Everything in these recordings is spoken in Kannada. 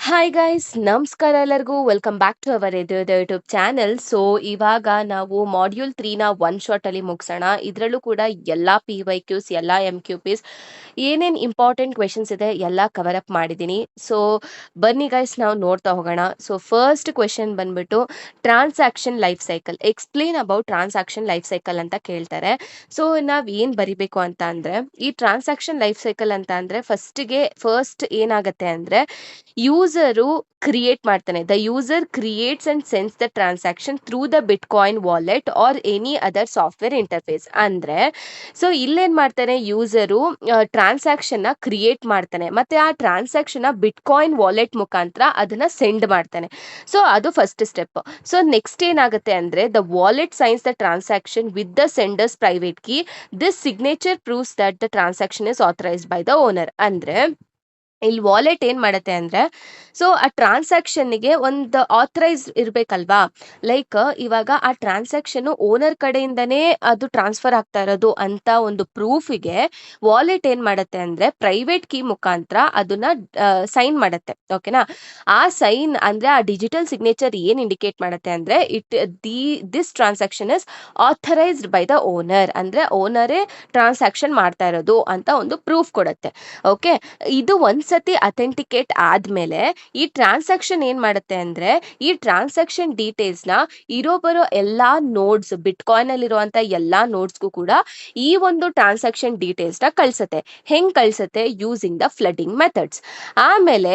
ಹಾಯ್ ಗೈಸ್, ನಮಸ್ಕಾರ ಎಲ್ಲರಿಗೂ. Welcome back to our YouTube channel. So ಇವಾಗ ನಾವು ಮಾಡ್ಯೂಲ್ 3ನ ಒನ್ ಶಾಟ್ ಅಲ್ಲಿ ಮುಗಿಸೋಣ. ಇದರಲ್ಲೂ ಕೂಡ ಎಲ್ಲ PYQs, ಎಲ್ಲ MQPs, ಏನೇನು ಇಂಪಾರ್ಟೆಂಟ್ ಕ್ವೆಶನ್ಸ್ ಇದೆ ಎಲ್ಲ ಕವರ್ ಅಪ್ ಮಾಡಿದ್ದೀನಿ. ಸೊ ಬನ್ನಿ ಗೈಸ್, ನಾವು ನೋಡ್ತಾ ಹೋಗೋಣ. ಸೊ ಫಸ್ಟ್ ಕ್ವೆಶನ್ ಬಂದ್ಬಿಟ್ಟು transaction life cycle. Explain about transaction life cycle ಅಂತ ಕೇಳ್ತಾರೆ. ಸೊ ನಾವ್ ಏನ್ ಬರಿಬೇಕು ಅಂತ ಅಂದ್ರೆ, ಈ ಟ್ರಾನ್ಸಾಕ್ಷನ್ ಲೈಫ್ ಸೈಕಲ್ ಅಂತ ಅಂದ್ರೆ ಫಸ್ಟ್ ಏನಾಗತ್ತೆ ಅಂದ್ರೆ, ಯೂಸರು ಕ್ರಿಯೇಟ್ ಮಾಡ್ತಾನೆ. The user creates and sense the transaction through the bitcoin wallet R any other software interface. ಅಂದ್ರೆ ಸೊ ಇಲ್ಲೇನ್ ಮಾಡ್ತಾನೆ, ಯೂಸರು ಟ್ರಾನ್ಸಾಕ್ಷನ್ ನ ಕ್ರಿಯೇಟ್ ಮಾಡ್ತಾನೆ, ಮತ್ತೆ ಆ ಟ್ರಾನ್ಸಾಕ್ಷನ್ ಬಿಟ್ಕಾಯಿನ್ ವಾಲೆಟ್ ಮುಖಾಂತರ ಅದನ್ನ ಸೆಂಡ್ ಮಾಡ್ತಾನೆ. ಸೊ ಅದು ಫಸ್ಟ್ ಸ್ಟೆಪ್. ಸೊ ನೆಕ್ಸ್ಟ್ ಏನಾಗುತ್ತೆ ಅಂದ್ರೆ, the wallet science the transaction with the sender's private key. This signature proves that the transaction is authorised by the owner. ಅಂದ್ರೆ ಇಲ್ಲಿ ವಾಲೆಟ್ ಏನ್ ಮಾಡತ್ತೆ ಅಂದ್ರೆ, ಸೊ ಆ ಟ್ರಾನ್ಸಾಕ್ಷನ್ಗೆ ಒಂದು ಆಥರೈಸ್ ಇರ್ಬೇಕಲ್ವಾ. ಲೈಕ್ ಇವಾಗ ಆ ಟ್ರಾನ್ಸಾಕ್ಷನ್ ಓನರ್ ಕಡೆಯಿಂದನೇ ಅದು ಟ್ರಾನ್ಸ್ಫರ್ ಆಗ್ತಾ ಇರೋದು ಅಂತ ಒಂದು ಪ್ರೂಫಿಗೆ ವಾಲೆಟ್ ಏನ್ ಮಾಡತ್ತೆ ಅಂದ್ರೆ, ಪ್ರೈವೇಟ್ ಕೀ ಮುಖಾಂತರ ಅದನ್ನ ಸೈನ್ ಮಾಡತ್ತೆ. ಓಕೆನಾ. ಆ ಸೈನ್ ಅಂದ್ರೆ ಆ ಡಿಜಿಟಲ್ ಸಿಗ್ನೇಚರ್ ಏನ್ ಇಂಡಿಕೇಟ್ ಮಾಡತ್ತೆ ಅಂದ್ರೆ, this transaction is authorised by the owner. ಅಂದ್ರೆ ಓನರೇ ಟ್ರಾನ್ಸಾಕ್ಷನ್ ಮಾಡ್ತಾ ಇರೋದು ಅಂತ ಒಂದು ಪ್ರೂಫ್ ಕೊಡತ್ತೆ. ಓಕೆ. ಇದು ಒಂದ್ಸತಿ ಅಥೆಂಟಿಕೇಟ್ ಆದ್ಮೇಲೆ ಈ ಟ್ರಾನ್ಸಾಕ್ಷನ್ ಏನ್ ಮಾಡುತ್ತೆ ಅಂದ್ರೆ, ಈ ಟ್ರಾನ್ಸಾಕ್ಷನ್ ಡೀಟೇಲ್ಸ್ ನ ಬರೋ ಎಲ್ಲಾ ನೋಡ್ಸ್, ಬಿಟ್ಕಾಯಿನ್ ಅಲ್ಲಿರುವಂತ ಎಲ್ಲಾ ನೋಡ್ಸ್ಗೂ ಕೂಡ ಈ ಒಂದು ಟ್ರಾನ್ಸಾಕ್ಷನ್ ಡೀಟೇಲ್ಸ್ ನ ಕಳ್ಸತ್ತೆ. ಹೆಂಗ್ ಕಳ್ಸತ್ತೆ? Using the flooding methods. ಆಮೇಲೆ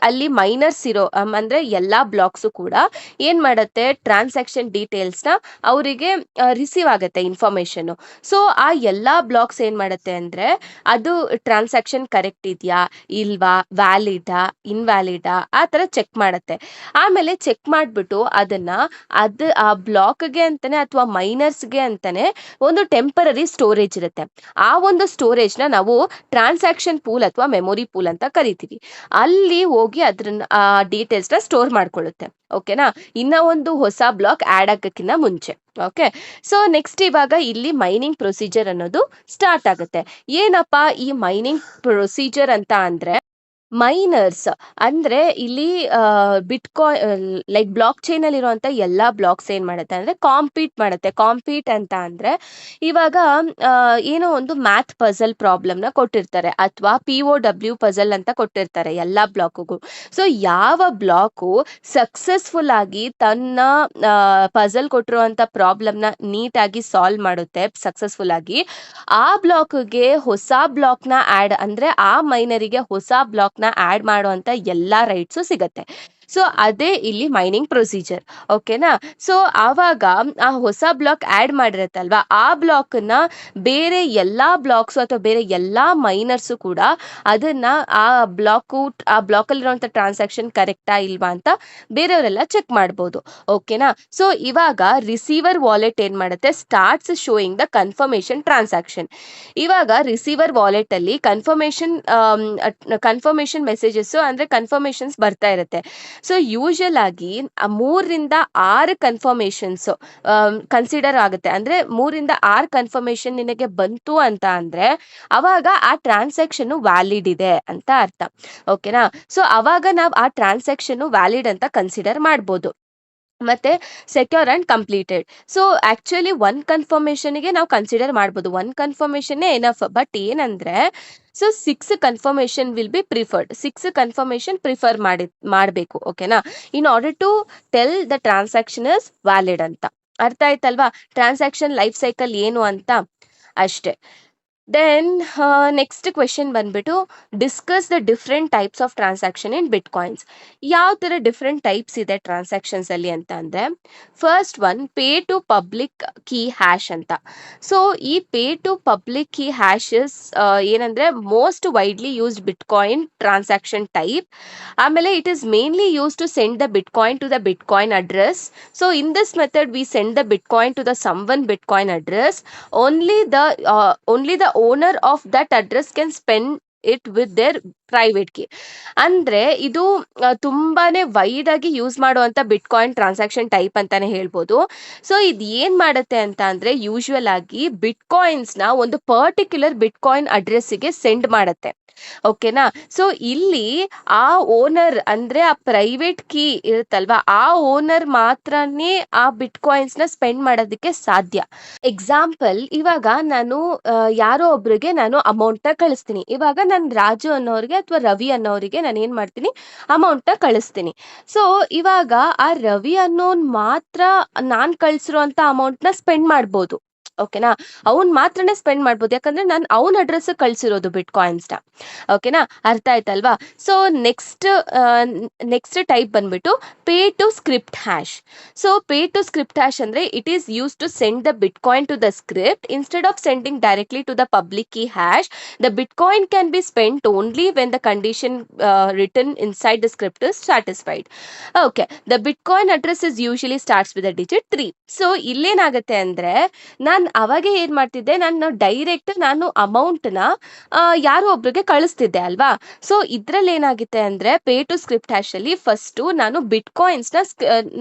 ಅಲ್ಲಿ ಮೈನರ್ಸ್ ಅಂದ್ರೆ ಎಲ್ಲಾ ಬ್ಲಾಕ್ಸ್ ಕೂಡ ಏನ್ ಮಾಡತ್ತೆ, ಟ್ರಾನ್ಸಾಕ್ಷನ್ ಡೀಟೇಲ್ಸ್ ನ ಅವರಿಗೆ ರಿಸೀವ್ ಆಗತ್ತೆ ಇನ್ಫಾರ್ಮೇಶನ್. ಸೊ ಆ ಎಲ್ಲಾ ಬ್ಲಾಕ್ಸ್ ಏನ್ ಮಾಡತ್ತೆ ಅಂದ್ರೆ, ಅದು ಟ್ರಾನ್ಸಾಕ್ಷನ್ ಕರೆಕ್ಟ್ ಇದೆಯಾ ಇಲ್ವಾ, ವ್ಯಾಲಿಡಾ ಇನ್ವ್ಯಾಲಿಡಾ ಆ ತರ ಚೆಕ್ ಮಾಡತ್ತೆ. ಆಮೇಲೆ ಚೆಕ್ ಮಾಡ್ಬಿಟ್ಟು ಆ ಬ್ಲಾಕ್ಗೆ ಅಂತಾನೆ ಅಥವಾ ಮೈನರ್ಸ್ಗೆ ಅಂತಾನೆ ಒಂದು ಟೆಂಪರರಿ ಸ್ಟೋರೇಜ್ ಇರುತ್ತೆ. ಆ ಒಂದು ಸ್ಟೋರೇಜ್ ನ ನಾವು ಟ್ರಾನ್ಸಾಕ್ಷನ್ ಪೂಲ್ ಅಥವಾ ಮೆಮೊರಿ ಪೂಲ್ ಅಂತ ಕರಿತೀವಿ. ಅಲ್ಲಿ ಹೋಗಿ ಅದ್ರನ್ನ ಆ ಡೀಟೇಲ್ಸ್ ನ ಸ್ಟೋರ್ ಮಾಡ್ಕೊಳ್ಳುತ್ತೆ. ಓಕೆನಾ. ಇನ್ನ ಒಂದು ಹೊಸ ಬ್ಲಾಕ್ ಆಡ್ ಆಗಕ್ಕಿಂತ ಮುಂಚೆ. ಓಕೆ. ಸೊ ನೆಕ್ಸ್ಟ್ ಇವಾಗ ಇಲ್ಲಿ ಮೈನಿಂಗ್ ಪ್ರೊಸೀಜರ್ ಅನ್ನೋದು ಸ್ಟಾರ್ಟ್ ಆಗುತ್ತೆ. ಏನಪ್ಪಾ ಈ ಮೈನಿಂಗ್ ಪ್ರೊಸೀಜರ್ ಅಂತ ಅಂದ್ರೆ, ಮೈನರ್ಸ್ ಅಂದ್ರೆ ಇಲ್ಲಿ ಲೈಕ್ ಬ್ಲಾಕ್ ಚೈನ್ ಅಲ್ಲಿ ಇರುವಂತ ಎಲ್ಲಾ ಬ್ಲಾಕ್ಸ್ ಏನ್ ಮಾಡುತ್ತೆ ಅಂದ್ರೆ ಕಾಂಪೀಟ್ ಮಾಡುತ್ತೆ. ಕಾಂಪೀಟ್ ಅಂತ ಅಂದ್ರೆ, ಇವಾಗ ಏನೋ ಒಂದು ಮ್ಯಾಥ್ ಪಜಲ್ ಪ್ರಾಬ್ಲಮ್ ನ ಕೊಟ್ಟಿರ್ತಾರೆ ಅಥವಾ POW ಪಜಲ್ ಅಂತ ಕೊಟ್ಟಿರ್ತಾರೆ ಎಲ್ಲಾ ಬ್ಲಾಕ್ಗೂ. ಸೊ ಯಾವ ಬ್ಲಾಕು ಸಕ್ಸಸ್ಫುಲ್ ಆಗಿ ತನ್ನ ಪಜಲ್ ಕೊಟ್ಟಿರುವಂತ ಪ್ರಾಬ್ಲಮ್ ನ ನೀಟಾಗಿ ಸಾಲ್ವ್ ಮಾಡುತ್ತೆ ಸಕ್ಸಸ್ಫುಲ್ ಆಗಿ, ಆ ಬ್ಲಾಕ್ಗೆ ಹೊಸ ಬ್ಲಾಕ್ ನ ಅಂದ್ರೆ ಆ ಮೈನರಿಗೆ ಹೊಸ ಬ್ಲಾಕ್ ನ ಆಡ್ ಮಾಡುವಂತ ಎಲ್ಲಾ ರೈಟ್ಸು ಸಿಗತ್ತೆ. ಸೊ ಅದೇ ಇಲ್ಲಿ ಮೈನಿಂಗ್ ಪ್ರೊಸೀಜರ್. ಓಕೆನಾ. ಸೊ ಆವಾಗ ಆ ಹೊಸ ಬ್ಲಾಕ್ ಆಡ್ ಮಾಡಿರತ್ತಲ್ವಾ, ಆ ಬ್ಲಾಕ್ ನ ಬೇರೆ ಎಲ್ಲಾ ಬ್ಲಾಕ್ಸ್ ಅಥವಾ ಬೇರೆ ಎಲ್ಲಾ ಮೈನರ್ಸ್ ಕೂಡ ಅದನ್ನ ಆ ಬ್ಲಾಕ್ ಅಲ್ಲಿರುವಂತ ಟ್ರಾನ್ಸಾಕ್ಷನ್ ಕರೆಕ್ಟಾ ಇಲ್ವಾ ಅಂತ ಬೇರೆಯವರೆಲ್ಲ ಚೆಕ್ ಮಾಡ್ಬೋದು. ಓಕೆನಾ. ಸೊ ಇವಾಗ ರಿಸೀವರ್ ವಾಲೆಟ್ ಏನ್ ಮಾಡುತ್ತೆ, starts showing the confirmation transaction. ಇವಾಗ ರಿಸೀವರ್ ವಾಲೆಟ್ ಅಲ್ಲಿ ಕನ್ಫರ್ಮೇಶನ್ ಮೆಸೇಜಸ್ ಅಂದ್ರೆ ಕನ್ಫರ್ಮೇಶನ್ಸ್ ಬರ್ತಾ ಇರುತ್ತೆ. ಸೊ ಯೂಶಲ್ ಆಗಿ 3 ರಿಂದ 6 ಕನ್ಫರ್ಮೇಶನ್ಸ್ ಕನ್ಸಿಡರ್ ಆಗುತ್ತೆ. ಅಂದ್ರೆ 3 ರಿಂದ 6 ಕನ್ಫರ್ಮೇಶನ್ ನಿನಗೆ ಬಂತು ಅಂತ ಅಂದ್ರೆ ಅವಾಗ ಆ ಟ್ರಾನ್ಸಾಕ್ಷನ್ ವ್ಯಾಲಿಡ್ ಇದೆ ಅಂತ ಅರ್ಥ. ಓಕೆನಾ. ಸೊ ಅವಾಗ ನಾವು ಆ ಟ್ರಾನ್ಸಾಕ್ಷನ್ ವ್ಯಾಲಿಡ್ ಅಂತ ಕನ್ಸಿಡರ್ ಮಾಡ್ಬೋದು. ಮತ್ತೆ secure and completed. So actually one ಕನ್ಫರ್ಮೇಶನ್ಗೆ ನಾವು ಕನ್ಸಿಡರ್ ಮಾಡ್ಬೋದು, ಒನ್ ಕನ್ಫರ್ಮೇಶನ್ ಎನಫ್. ಬಟ್ ಏನಂದ್ರೆ, so 6 confirmation will be preferred. 6 confirmation prefer ಮಾಡಬೇಕು. ಓಕೆನಾ. In order to tell the transaction is valid ಅಂತ. ಅರ್ಥ ಆಯ್ತಲ್ವಾ ಟ್ರಾನ್ಸಾಕ್ಷನ್ ಲೈಫ್ ಸೈಕಲ್ ಏನು ಅಂತ? ಅಷ್ಟೇ. ದೆನ್ ನೆಕ್ಸ್ಟ್ ಕ್ವೆಶನ್ ಬಂದ್ಬಿಟ್ಟು, discuss the different types of transaction in bitcoins. ಯಾವ ತರ ಡಿಫ್ರೆಂಟ್ ಟೈಪ್ಸ್ ಇದೆ ಟ್ರಾನ್ಸಾಕ್ಷನ್ಸ್ ಅಲ್ಲಿ ಅಂತ ಅಂದ್ರೆ, first one pay to public key hash ಅಂತ. ಸೊ ಈ pay to public key hash ಏನಂದ್ರೆ most widely used bitcoin transaction type. ಆಮೇಲೆ it is mainly use to send the bitcoin to the bitcoin address. So in this method we send the bitcoin to the someone bitcoin address. only the owner of that address can spend it with their private key. ಅಂದ್ರೆ ಇದು ತುಂಬಾನೇ ವೈಡ್ ಆಗಿ ಯೂಸ್ ಮಾಡುವಂತ ಬಿಟ್ಕಾಯಿನ್ ಟ್ರಾನ್ಸಾಕ್ಷನ್ ಟೈಪ್ ಅಂತಾನೆ ಹೇಳ್ಬೋದು. ಸೊ ಇದು ಏನ್ ಮಾಡುತ್ತೆ ಅಂತ ಅಂದ್ರೆ, ಯೂಶುವಲ್ ಆಗಿ ಬಿಟ್ಕಾಯಿನ್ಸ್ ನ ಒಂದು ಪರ್ಟಿಕ್ಯುಲರ್ ಬಿಟ್ಕಾಯಿನ್ ಅಡ್ರೆಸ್ಸಿಗೆ ಸೆಂಡ್ ಮಾಡುತ್ತೆ. ಓಕೆನಾ? ಸೊ ಇಲ್ಲಿ ಆ ಓನರ್ ಅಂದ್ರೆ ಆ ಪ್ರೈವೇಟ್ ಕೀ ಇರುತ್ತಲ್ವಾ, ಆ ಓನರ್ ಮಾತ್ರನೇ ಆ ಬಿಟ್‌ಕಾಯಿನ್ಸ್‌ನ ಸ್ಪೆಂಡ್ ಮಾಡೋದಕ್ಕೆ ಸಾಧ್ಯ. ಎಕ್ಸಾಂಪಲ್ ಇವಾಗ ನಾನು ಯಾರೋ ಒಬ್ರಿಗೆ ನಾನು ಅಮೌಂಟ್‌ನ ಕಳಿಸ್ತೀನಿ. ಇವಾಗ ನಾನು ರಾಜು ಅನ್ನೋರಿಗೆ ಅಥವಾ ರವಿ ಅನ್ನೋರಿಗೆ ನಾನೇನ್ ಮಾಡ್ತೀನಿ, ಅಮೌಂಟ್‌ನ ಕಳಿಸ್ತೀನಿ. ಸೊ ಇವಾಗ ಆ ರವಿ ಅನ್ನೋನ್ ಮಾತ್ರ ನಾನ್ ಕಳ್ಸಿರೋಂಥ ಅಮೌಂಟ್‌ನ ಸ್ಪೆಂಡ್ ಮಾಡ್ಬೋದು. ಓಕೆನಾ? ಅವ್ನ್ ಮಾತ್ರನೇ ಸ್ಪೆಂಡ್ ಮಾಡ್ಬೋದು. ಯಾಕಂದ್ರೆ ನಾನು ಅವ್ನ್ ಅಡ್ರೆಸ್ಸಿಗೆ ಕಳ್ಸಿರೋದು ಬಿಟ್‌ಕಾಯಿನ್ಸ್‌ನ. ಓಕೆನಾ? ಅರ್ಥ ಆಯ್ತಲ್ವಾ? ಸೊ ನೆಕ್ಸ್ಟ್ ನೆಕ್ಸ್ಟ್ ಟೈಪ್ ಬಂದ್ಬಿಟ್ಟು pay to script hash. So pay to script hash ಅಂದ್ರೆ it is used to send the bitcoin to the script instead of sending directly to the public key hash. The bitcoin can be spent only when the condition written inside the script is satisfied. Okay, the bitcoin address is usually starts with a digit 3. So ಇಲ್ಲೇನಾಗತ್ತೆ ಅಂದ್ರೆ ನಾನು ಅವಾಗೆ ಏನ್ ಮಾಡ್ತಿದ್ದೆ, ನಾನು ಅಮೌಂಟ್ನ ಯಾರೋ ಒಬ್ರಿಗೆ ಕಳಿಸ್ತಿದ್ದೆ ಅಲ್ವಾ. ಸೊ ಇದ್ರಲ್ಲಿ ಏನಾಗುತ್ತೆ ಅಂದ್ರೆ ಪೇ ಟು ಸ್ಕ್ರಿಪ್ಟ್ ಹ್ಯಾಶ್ ಅಲ್ಲಿ ಫಸ್ಟ್ ನಾನು ಬಿಟ್ಕಾಯಿನ್ಸ್ನ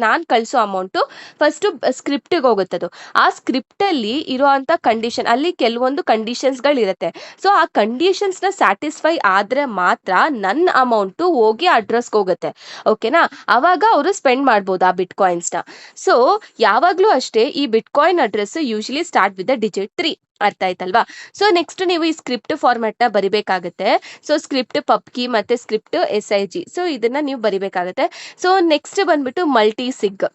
ನಾನು ಕಳಿಸೋ ಅಮೌಂಟು ಫಸ್ಟ್ ಸ್ಕ್ರಿಪ್ಟಿಗೆ ಹೋಗುತ್ತದು. ಆ ಸ್ಕ್ರಿಪ್ಟ್ ಅಲ್ಲಿ ಇರುವಂತ ಕಂಡೀಷನ್, ಅಲ್ಲಿ ಕೆಲವೊಂದು ಕಂಡೀಷನ್ಸ್ಗಳಿರುತ್ತೆ. ಸೊ ಆ ಕಂಡೀಷನ್ಸ್ನ ಸ್ಯಾಟಿಸ್ಫೈ ಆದ್ರೆ ಮಾತ್ರ ನನ್ನ ಅಮೌಂಟು ಹೋಗಿ ಅಡ್ರೆಸ್ಗೆ ಹೋಗುತ್ತೆ. ಓಕೆನಾ? ಅವಾಗ ಅವರು ಸ್ಪೆಂಡ್ ಮಾಡ್ಬೋದು ಆ ಬಿಟ್ಕಾಯಿನ್ಸ್ನ. ಸೊ ಯಾವಾಗ್ಲೂ ಅಷ್ಟೇ ಈ bitcoin address usually start with the digit 3. ಅರ್ಥ ಆಯ್ತಲ್ವಾ? ಸೊ ನೆಕ್ಸ್ಟ್ ನೀವು ಈ ಸ್ಕ್ರಿಪ್ಟ್ ಫಾರ್ಮ್ಯಾಟ್ ನ ಬರಿಬೇಕಾಗತ್ತೆ. ಸೊ ಸ್ಕ್ರಿಪ್ಟ್ ಪಬ್ಕಿ ಮತ್ತೆ ಸ್ಕ್ರಿಪ್ಟ್ SIG. ಸೊ ಇದನ್ನ ನೀವು ಬರಿಬೇಕಾಗತ್ತೆ. ಸೊ ನೆಕ್ಸ್ಟ್ ಬಂದ್ಬಿಟ್ಟು ಮಲ್ಟಿ ಸಿಗ್.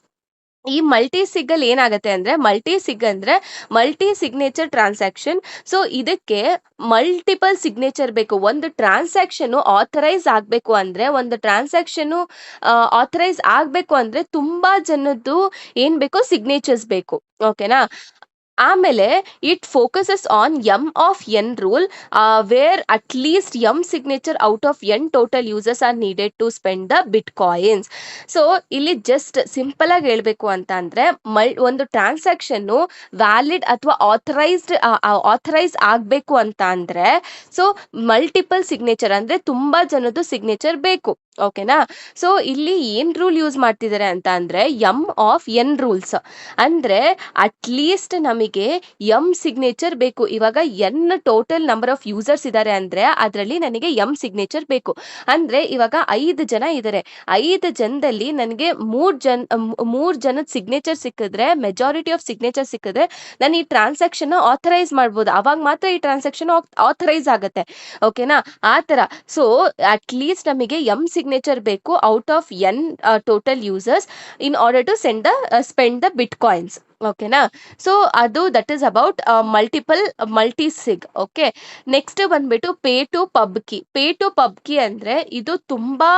ಈ ಮಲ್ಟಿ ಸಿಗ್ ಅಲ್ಲಿ ಏನಾಗುತ್ತೆ ಅಂದ್ರೆ ಮಲ್ಟಿ ಸಿಗ್ನೇಚರ್ ಟ್ರಾನ್ಸಾಕ್ಷನ್. ಸೊ ಇದಕ್ಕೆ ಮಲ್ಟಿಪಲ್ ಸಿಗ್ನೇಚರ್ ಬೇಕು. ಒಂದು ಟ್ರಾನ್ಸಾಕ್ಷನ್ ಆಥರೈಸ್ ಆಗ್ಬೇಕು ಅಂದ್ರೆ ತುಂಬಾ ಜನದ್ದು ಏನ್ ಬೇಕು, ಸಿಗ್ನೇಚರ್ಸ್ ಬೇಕು. ಓಕೆನಾ? ಆಮೇಲೆ it focuses on M/N rule, where at least M signature out of N total users are needed to spend the bitcoins. So ಇಲ್ಲಿ ಜಸ್ಟ್ ಸಿಂಪಲ್ ಆಗಿ ಹೇಳ್ಬೇಕು ಅಂತ ಅಂದ್ರೆ ಒಂದು ಟ್ರಾನ್ಸಾಕ್ಷನ್ ವ್ಯಾಲಿಡ್ ಅಥವಾ ಆಥರೈಸ್ ಆಗ್ಬೇಕು ಅಂತ ಅಂದ್ರೆ ಸೊ ಮಲ್ಟಿಪಲ್ ಸಿಗ್ನೇಚರ್ ಅಂದ್ರೆ ತುಂಬಾ ಜನದ್ದು ಸಿಗ್ನೇಚರ್ ಬೇಕು. ಓಕೆನಾ? ಸೊ ಇಲ್ಲಿ ಏನ್ ರೂಲ್ ಯೂಸ್ ಮಾಡ್ತಿದ್ದಾರೆ ಅಂತ ಅಂದ್ರೆ M/N ರೂಲ್ಸ್. ಅಂದ್ರೆ ಅಟ್ ಲೀಸ್ಟ್ ನಮಗೆ M ಸಿಗ್ನೇಚರ್ ಬೇಕು. ಇವಾಗ N total number of users ಇದ್ದಾರೆ ಅಂದ್ರೆ ಅದರಲ್ಲಿ ನನಗೆ M ಸಿಗ್ನೇಚರ್ ಬೇಕು. ಅಂದ್ರೆ ಇವಾಗ 5 ಜನ ಇದ್ದಾರೆ. 5 ಜನದಲ್ಲಿ ನನಗೆ 3 ಜನದ ಸಿಗ್ನೇಚರ್ ಸಿಕ್ಕಿದ್ರೆ, ಮೆಜಾರಿಟಿ ಆಫ್ ಸಿಗ್ನೇಚರ್ ಸಿಕ್ಕಿದ್ರೆ ನಾನು ಈ ಟ್ರಾನ್ಸಾಕ್ಷನ್ ಆಥರೈಸ್ ಮಾಡ್ಬೋದು. ಅವಾಗ ಮಾತ್ರ ಈ ಟ್ರಾನ್ಸಾಕ್ಷನ್ ಆಥರೈಸ್ ಆಗುತ್ತೆ. ಓಕೆನಾ? ಆ ತರ. ಸೊ ಅಟ್ ಲೀಸ್ಟ್ ನಮಗೆ M ಸಿಗ್ನೇಚರ್ ಬೇಕು out of N total users in order to spend the bitcoins. ಓಕೆನಾ? ಸೊ ಅದು that is about multi sig. Okay, next ಬಂದ್ಬಿಟ್ಟು ಪೇ ಟು ಪಬ್ಕಿ ಅಂದ್ರೆ ಇದು ತುಂಬಾ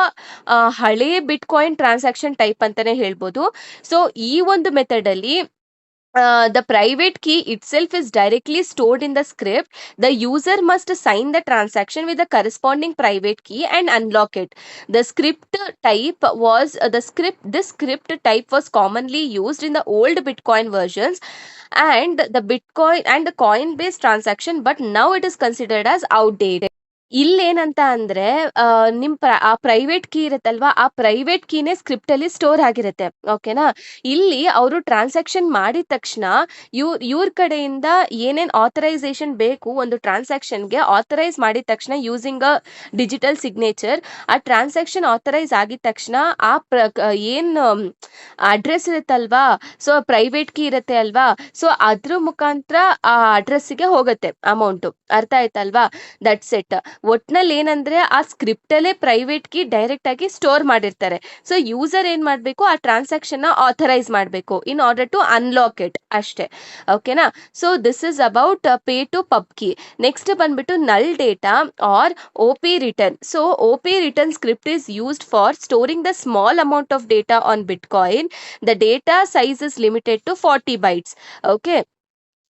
ಹಳೆ ಬಿಟ್ಕಾಯಿನ್ ಟ್ರಾನ್ಸಾಕ್ಷನ್ ಟೈಪ್ ಅಂತಾನೆ ಹೇಳ್ಬೋದು. ಸೊ ಈ ಒಂದು ಮೆಥಡ್ ಅಲ್ಲಿ the private key itself is directly stored in the script. The user must sign the transaction with the corresponding private key and unlock it. The script type was this script type was commonly used in the old Bitcoin versions and the coin based transaction, but now it is considered as outdated. ಇಲ್ಲೇನಂತ ಅಂದ್ರೆ ಆ ಪ್ರೈವೇಟ್ ಕೀ ಇರುತ್ತಲ್ವಾ, ಆ ಪ್ರೈವೇಟ್ ಕೀನೇ ಸ್ಕ್ರಿಪ್ಟ್ ಅಲ್ಲಿ ಸ್ಟೋರ್ ಆಗಿರುತ್ತೆ. ಓಕೆನಾ? ಇಲ್ಲಿ ಅವರು ಟ್ರಾನ್ಸಾಕ್ಷನ್ ಮಾಡಿದ ತಕ್ಷಣ ಇವ್ರ ಕಡೆಯಿಂದ ಏನೇನ್ ಆಥರೈಸೇಷನ್ ಬೇಕು ಒಂದು ಟ್ರಾನ್ಸಾಕ್ಷನ್ಗೆ ಆಥರೈಸ್ ಮಾಡಿದ ತಕ್ಷಣ ಯೂಸಿಂಗ್ ಅ ಡಿಜಿಟಲ್ ಸಿಗ್ನೇಚರ್, ಆ ಟ್ರಾನ್ಸಾಕ್ಷನ್ ಆಥರೈಸ್ ಆಗಿದ ತಕ್ಷಣ ಆ ಏನ್ ಅಡ್ರೆಸ್ ಇರುತ್ತಲ್ವಾ, ಸೊ ಪ್ರೈವೇಟ್ ಕೀ ಇರುತ್ತೆ ಅಲ್ವಾ, ಸೊ ಅದ್ರ ಮುಖಾಂತರ ಆ ಅಡ್ರೆಸ್ಸಿಗೆ ಹೋಗುತ್ತೆ ಅಮೌಂಟ್. ಅರ್ಥ ಆಯ್ತಲ್ವಾ? That's it. ಒಟ್ನಲ್ಲಿ ಏನಂದ್ರೆ ಆ ಸ್ಕ್ರಿಪ್ಟ್ ಅಲ್ಲೇ ಪ್ರೈವೇಟ್ ಕೀ ಡೈರೆಕ್ಟ್ ಆಗಿ ಸ್ಟೋರ್ ಮಾಡಿರ್ತಾರೆ. ಸೊ ಯೂಸರ್ ಏನ್ ಮಾಡ್ಬೇಕು, ಆ ಟ್ರಾನ್ಸಾಕ್ಷನ್ ಆಥರೈಸ್ ಮಾಡ್ಬೇಕು in order to unlock it ಅಷ್ಟೇ. ಓಕೆನಾ? So this is about pay to pubkey. Next ಬಂದ್ಬಿಟ್ಟು null data or OP return. So OP return script is used for storing the small amount of data on Bitcoin. The data size is limited to 40 bytes. Okay,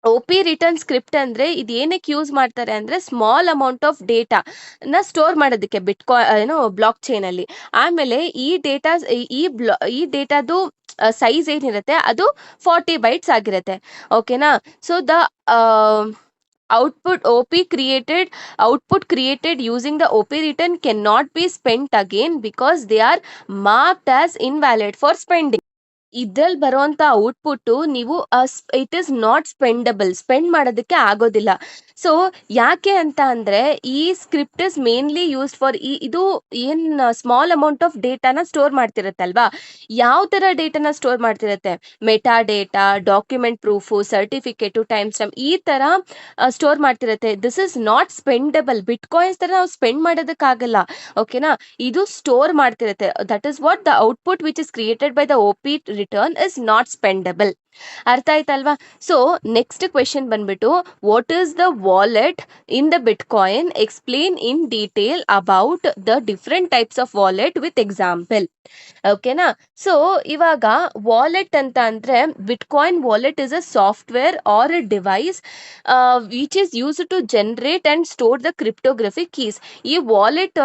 OP return script ಅಂದ್ರೆ ಇದು ಏನಕ್ಕೆ ಯೂಸ್ ಮಾಡ್ತಾರೆ ಅಂದ್ರೆ ಸ್ಮಾಲ್ ಅಮೌಂಟ್ ಆಫ್ ಡೇಟಾ ನ ಸ್ಟೋರ್ ಮಾಡೋದಕ್ಕೆ ಬ್ಲಾಕ್ ಚೈನ್ ಅಲ್ಲಿ. ಆಮೇಲೆ ಈ ಡೇಟಾದು ಸೈಜ್ ಏನಿರುತ್ತೆ ಅದು 40 bytes ಆಗಿರುತ್ತೆ. ಓಕೆನಾ? So the output created using the OP return cannot be spent again because they are marked as invalid for spending. ಇದ್ರಲ್ಲಿ ಬರುವಂತ ಔಟ್ಪುಟ್ ನೀವು ಇಟ್ ಇಸ್ ನಾಟ್ ಸ್ಪೆಂಡ್ ಮಾಡೋದಕ್ಕೆ ಆಗೋದಿಲ್ಲ. ಸೊ ಯಾಕೆ ಅಂತ ಅಂದ್ರೆ ಈ script is mainly used for ಇದು ಏನ್ ಸ್ಮಾಲ್ ಅಮೌಂಟ್ ಆಫ್ ಡೇಟಾನ ಸ್ಟೋರ್ ಮಾಡ್ತಿರತ್ತಲ್ವಾ, ಯಾವ ತರ ಡೇಟಾನ ಸ್ಟೋರ್ ಮಾಡ್ತಿರತ್ತೆ, meta data, document proof, certificate, time stamp, ಈ ತರ ಸ್ಟೋರ್ ಮಾಡ್ತಿರತ್ತೆ. This is not spendable. Bitcoins ತರ ನಾವು ಸ್ಪೆಂಡ್ ಮಾಡೋದಕ್ಕಾಗಲ್ಲ. ಓಕೆನಾ, ಇದು ಸ್ಟೋರ್ ಮಾಡ್ತಿರತ್ತೆ. That is what the output which is created by the O P return is not spendable. ಅರ್ಥ ಆಯ್ತಲ್ವಾ? ಸೊ ನೆಕ್ಸ್ಟ್ ಕ್ವೆಶನ್ ಬಂದ್ಬಿಟ್ಟು, what is the wallet in the bitcoin? Explain in detail about the different types of wallet with example. ಓಕೆನಾ? ಸೊ ಇವಾಗ ವಾಲೆಟ್ ಅಂತ ಅಂದ್ರೆ, bitcoin wallet is a software or a device which is use to generate and store the cryptographic keys. ಈ ವಾಲೆಟ್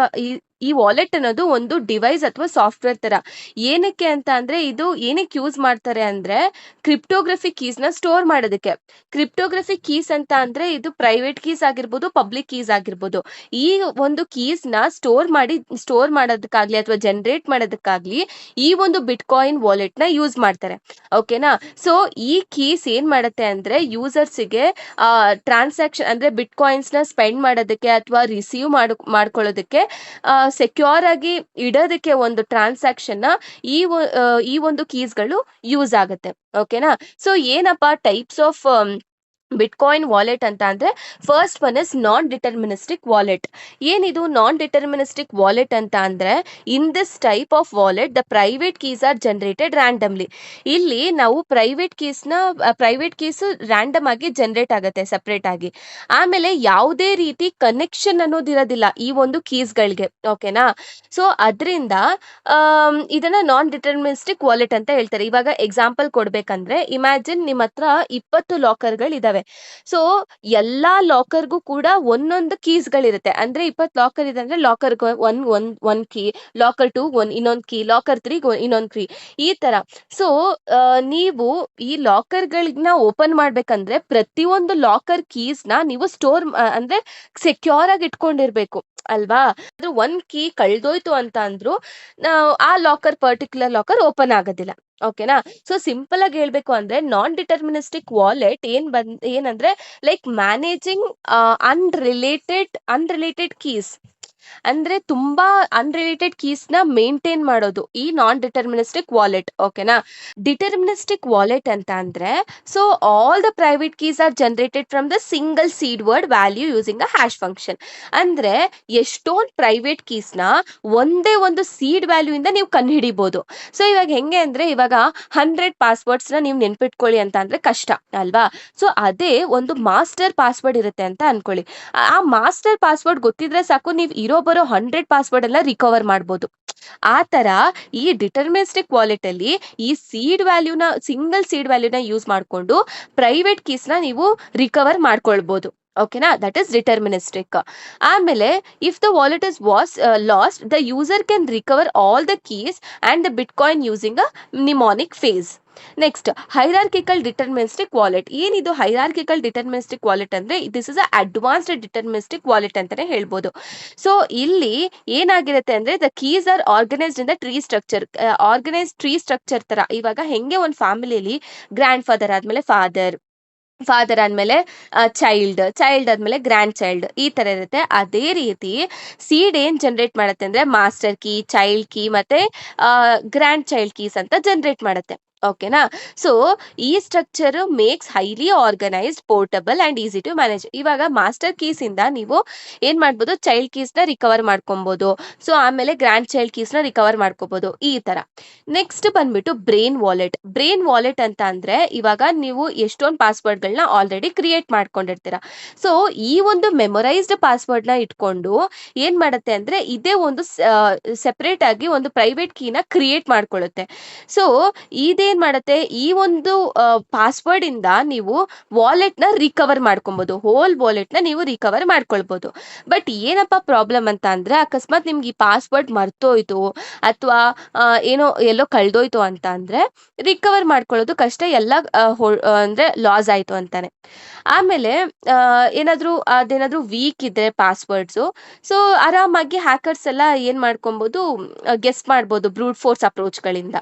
ಈ ವಾಲೆಟ್ ಅನ್ನೋದು ಒಂದು ಡಿವೈಸ್ ಅಥವಾ ಸಾಫ್ಟ್ವೇರ್ ತರ. ಏನಕ್ಕೆ ಅಂತ ಅಂದ್ರೆ, ಇದು ಏನಕ್ಕೆ ಯೂಸ್ ಮಾಡ್ತಾರೆ ಅಂದ್ರೆ ಕ್ರಿಪ್ಟೋಗ್ರಫಿಕ್ ಕೀಸ್ ನ ಸ್ಟೋರ್ ಮಾಡೋದಕ್ಕೆ. ಕ್ರಿಪ್ಟೋಗ್ರಫಿಕ್ ಕೀಸ್ ಅಂತ ಅಂದ್ರೆ ಇದು ಪ್ರೈವೇಟ್ ಕೀಸ್ ಆಗಿರ್ಬೋದು, ಪಬ್ಲಿಕ್ ಕೀಸ್ ಆಗಿರ್ಬೋದು. ಈ ಒಂದು ಕೀಸ್ ನ ಸ್ಟೋರ್ ಮಾಡೋದಕ್ಕಾಗ್ಲಿ ಅಥವಾ ಜನರೇಟ್ ಮಾಡೋದಕ್ಕಾಗ್ಲಿ ಈ ಒಂದು ಬಿಟ್ ಕಾಯಿನ್ ವಾಲೆಟ್ ನ ಯೂಸ್ ಮಾಡ್ತಾರೆ. ಓಕೆನಾ? ಸೊ ಈ ಕೀಸ್ ಏನ್ ಮಾಡುತ್ತೆ ಅಂದ್ರೆ ಯೂಸರ್ಸ್ಗೆ ಟ್ರಾನ್ಸಾಕ್ಷನ್ ಅಂದ್ರೆ ಬಿಟ್ ಕಾಯಿನ್ಸ್ ನ ಸ್ಪೆಂಡ್ ಮಾಡೋದಕ್ಕೆ ಅಥವಾ ರಿಸೀವ್ ಮಾಡ್ಕೊಳ್ಳೋದಕ್ಕೆ ಸೆಕ್ಯೂರ್ ಆಗಿ ಇಡೋದಕ್ಕೆ ಒಂದು ಟ್ರಾನ್ಸಾಕ್ಷನ್ ನ ಈ ಒಂದು ಕೀಸ್ಗಳು ಯೂಸ್ ಆಗುತ್ತೆ. ಓಕೆನಾ? ಸೊ ಏನಪ್ಪಾ types of bitcoin wallet ಅಂತ ಅಂದ್ರೆ, first one is non deterministic wallet. ಏನಿದು ನಾನ್ ಡಿಟರ್ಮಿನಿಸ್ಟಿಕ್ ವಾಲೆಟ್ ಅಂತ ಅಂದ್ರೆ, in this type of wallet the private keys are generated randomly. ಇಲ್ಲಿ ನಾವು ಪ್ರೈವೇಟ್ ಕೀಸ್ ರ್ಯಾಂಡಮ್ ಆಗಿ ಜನರೇಟ್ ಆಗುತ್ತೆ ಸೆಪರೇಟ್ ಆಗಿ. ಆಮೇಲೆ ಯಾವುದೇ ರೀತಿ ಕನೆಕ್ಷನ್ ಅನ್ನೋದಿರೋದಿಲ್ಲ ಈ ಒಂದು ಕೀಸ್ಗಳಿಗೆ. ಓಕೆನಾ? ಸೊ ಅದರಿಂದ ಇದನ್ನ ನಾನ್ ಡಿಟರ್ಮಿನಿಸ್ಟಿಕ್ ವಾಲೆಟ್ ಅಂತ ಹೇಳ್ತಾರೆ. ಇವಾಗ ಎಕ್ಸಾಂಪಲ್ ಕೊಡ್ಬೇಕಂದ್ರೆ, ಇಮ್ಯಾಜಿನ್ ನಿಮ್ಮ ಹತ್ರ 20 ಲಾಕರ್ಗಳು ಇದಾವೆ. ಸೊ ಎಲ್ಲಾ ಲಾಕರ್ಗೂ ಕೂಡ ಒಂದೊಂದು ಕೀಸ್ಗಳಿರುತ್ತೆ. ಅಂದ್ರೆ 20 ಲಾಕರ್ ಇದೆ ಅಂದ್ರೆ ಲಾಕರ್ ಒಂದ್ ಕೀ, ಲಾಕರ್ 2 ಇನ್ನೊಂದ್ ಕೀ, ಲಾಕರ್ 3 ಇನ್ನೊಂದ್ ಕೀ, ಈ ತರ. ಸೊ ನೀವು ಈ ಲಾಕರ್ಗಳನ್ನ ಓಪನ್ ಮಾಡ್ಬೇಕಂದ್ರೆ ಪ್ರತಿಯೊಂದು ಲಾಕರ್ ಕೀಸ್ ನ ನೀವು ಸ್ಟೋರ್ ಅಂದ್ರೆ ಸೆಕ್ಯೂರ್ ಆಗಿ ಇಟ್ಕೊಂಡಿರ್ಬೇಕು ಅಲ್ವಾ? ಒಂದ್ ಕೀ ಕಳ್ದೋಯ್ತು ಅಂತ ಅಂದ್ರು ಆ ಪರ್ಟಿಕ್ಯುಲರ್ ಲಾಕರ್ ಓಪನ್ ಆಗೋದಿಲ್ಲ. ಓಕೆನಾ? ಸೊ ಸಿಂಪಲ್ ಆಗಿ ಹೇಳ್ಬೇಕು ಅಂದ್ರೆ, ನಾನ್ ಡಿಟರ್ಮಿನಿಸ್ಟಿಕ್ ವಾಲೆಟ್ ಏನಂದ್ರೆ ಲೈಕ್ ಮ್ಯಾನೇಜಿಂಗ್ ಅನ್ರಿಲೇಟೆಡ್ ಕೀಸ್. ಅಂದ್ರೆ ತುಂಬಾ ಅನ್ರಿಲೇಟೆಡ್ ಕೀಸ್ ನ ಮೇಂಟೈನ್ ಮಾಡೋದು ಈ ನಾನ್ ಡಿಟರ್ಮಿನಿಸ್ಟಿಕ್ ವಾಲೆಟ್. ಓಕೆನಾ? ಡಿಟರ್ಮಿನಿಸ್ಟಿಕ್ ವಾಲೆಟ್ ಅಂತ ಅಂದ್ರೆ, so all the private keys are generated from the single seed word value using a hash function. ಅಂದ್ರೆ ಎಷ್ಟೊಂದು ಪ್ರೈವೇಟ್ ಕೀಸ್ ನ ಒಂದೇ ಒಂದು ಸೀಡ್ ವ್ಯಾಲ್ಯೂ ಇಂದ ನೀವು ಕಂಡುಹಿಡಿಬಹುದು. ಸೊ ಇವಾಗ ಹೆಂಗೆ ಅಂದ್ರೆ, ಇವಾಗ 100 ಪಾಸ್ವರ್ಡ್ಸ್ ನ ನೀವು ನೆನ್ಪಿಟ್ಕೊಳ್ಳಿ ಅಂತ ಅಂದ್ರೆ ಕಷ್ಟ ಅಲ್ವಾ? ಸೊ ಅದೇ ಒಂದು ಮಾಸ್ಟರ್ ಪಾಸ್ವರ್ಡ್ ಇರುತ್ತೆ ಅಂತ ಅನ್ಕೊಳ್ಳಿ. ಆ ಮಾಸ್ಟರ್ ಪಾಸ್ವರ್ಡ್ ಗೊತ್ತಿದ್ರೆ ಸಾಕು, ನೀವು ಇರೋ ಬರೋ 100 ಪಾಸ್ವರ್ಡ್ ಎಲ್ಲ ರಿಕವರ್ ಮಾಡ್ಬೋದು. ಆ ತರ ಈ ಡಿಟರ್ಮಿನಿಸ್ಟಿಕ್ ವಾಲೆಟ್ ಅಲ್ಲಿ ಈ ಸಿಂಗಲ್ ಸೀಡ್ ವ್ಯಾಲ್ಯೂನ ಯೂಸ್ ಮಾಡ್ಕೊಂಡು ಪ್ರೈವೇಟ್ ಕೀಸ್ ನ ನೀವು ರಿಕವರ್ ಮಾಡ್ಕೊಳ್ಬಹುದು. ಓಕೆನಾ? That is deterministic. ಆಮೇಲೆ if the wallet is lost, the user can recover all the keys and the bitcoin using a mnemonic phase. Next, hierarchical deterministic wallet. ಏನಿದು ಹೈರಾರ್ಕಿಕಲ್ ಡಿಟರ್ಮಿನಿಸ್ಟಿಕ್ ವಾಲೆಟ್ ಅಂದ್ರೆ, this is advanced deterministic wallet ಅಂತಾನೆ ಹೇಳ್ಬೋದು. ಸೊ ಇಲ್ಲಿ ಏನಾಗಿರುತ್ತೆ ಅಂದ್ರೆ, the keys are organised in the tree structure. Organised tree structure ತರ. ಇವಾಗ ಹೆಂಗೆ ಒಂದು ಫ್ಯಾಮಿಲಿಯಲ್ಲಿ ಗ್ರ್ಯಾಂಡ್ ಫಾದರ್ ಆದ್ಮೇಲೆ ಫಾದರ್ ಆದ್ಮೇಲೆ ಚೈಲ್ಡ್ ಆದ್ಮೇಲೆ ಗ್ರ್ಯಾಂಡ್ ಚೈಲ್ಡ್, ಈ ತರ ಇರುತ್ತೆ. ಅದೇ ರೀತಿ ಸೀಡ್ ಏನ್ ಜನರೇಟ್ ಮಾಡುತ್ತೆ ಅಂದ್ರೆ, ಮಾಸ್ಟರ್ ಕೀ, ಚೈಲ್ಡ್ ಕೀ ಮತ್ತೆ ಗ್ರ್ಯಾಂಡ್ ಚೈಲ್ಡ್ ಕೀಸ್ ಅಂತ ಜನರೇಟ್ ಮಾಡುತ್ತೆ. ಓಕೆನಾ? ಸೊ ಈ structure makes highly organized, portable and easy to manage. ಇವಾಗ ಮಾಸ್ಟರ್ ಕೀಸ್ ಇಂದ ನೀವು ಏನ್ ಮಾಡ್ಬೋದು, ಚೈಲ್ಡ್ ಕೀಸ್ ನ ರಿಕವರ್ ಮಾಡ್ಕೊಬಹುದು. ಸೊ ಆಮೇಲೆ ಗ್ರ್ಯಾಂಡ್ ಚೈಲ್ಡ್ ಕೀಸ್ ನ ರಿಕವರ್ ಮಾಡ್ಕೋಬಹುದು, ಈ ತರ. ನೆಕ್ಸ್ಟ್ ಬಂದ್ಬಿಟ್ಟು ಬ್ರೇನ್ ವಾಲೆಟ್ ಅಂತ ಅಂದ್ರೆ, ಇವಾಗ ನೀವು ಎಷ್ಟೊಂದು ಪಾಸ್ವರ್ಡ್ ಗಳನ್ನ ಆಲ್ರೆಡಿ ಕ್ರಿಯೇಟ್ ಮಾಡ್ಕೊಂಡಿರ್ತೀರಾ. ಸೊ ಈ ಒಂದು ಮೆಮೊರೈಸ್ಡ್ ಪಾಸ್ವರ್ಡ್ ನ ಇಟ್ಕೊಂಡು ಏನ್ ಮಾಡುತ್ತೆ ಅಂದ್ರೆ, ಇದೇ ಒಂದು ಸೆಪರೇಟ್ ಆಗಿ ಒಂದು ಪ್ರೈವೇಟ್ ಕೀನ ಕ್ರಿಯೇಟ್ ಮಾಡ್ಕೊಳ್ಳುತ್ತೆ. ಸೊ ಇದೇನ್ ಮಾಡುತ್ತೆ, ಈ ಒಂದು ಪಾಸ್ವರ್ಡ್ ಇಂದ ನೀವು ವಾಲೆಟ್ ನ ರಿಕವರ್ ಮಾಡ್ಕೊಬಹುದು, ಹೋಲ್ ವಾಲೆಟ್ ನ ನೀವು ರಿಕವರ್ ಮಾಡ್ಕೊಳ್ಬಹುದು. ಬಟ್ ಏನಪ್ಪಾ ಪ್ರಾಬ್ಲಮ್ ಅಂತ ಅಂದ್ರೆ, ಅಕಸ್ಮಾತ್ ನಿಮ್ಗೆ ಈ ಪಾಸ್ವರ್ಡ್ ಮರ್ತೋಯ್ತು ಅಥವಾ ಏನೋ ಎಲ್ಲೋ ಕಳ್ದೋಯ್ತು ಅಂತ ಅಂದ್ರೆ ರಿಕವರ್ ಮಾಡ್ಕೊಳ್ಳೋದು ಕಷ್ಟ, ಎಲ್ಲ ಅಂದ್ರೆ ಲಾಸ್ ಆಯ್ತು ಅಂತಾನೆ. ಆಮೇಲೆ ಅದೇನಾದ್ರೂ ವೀಕ್ ಇದ್ರೆ ಪಾಸ್ವರ್ಡ್ಸು, ಸೊ ಆರಾಮಾಗಿ ಹ್ಯಾಕರ್ಸ್ ಎಲ್ಲ ಏನ್ ಮಾಡ್ಕೊಬಹುದು, ಗೆಸ್ ಮಾಡ್ಬೋದು ಬ್ರೂಟ್ ಫೋರ್ಸ್ ಅಪ್ರೋಚ್ ಗಳಿಂದ.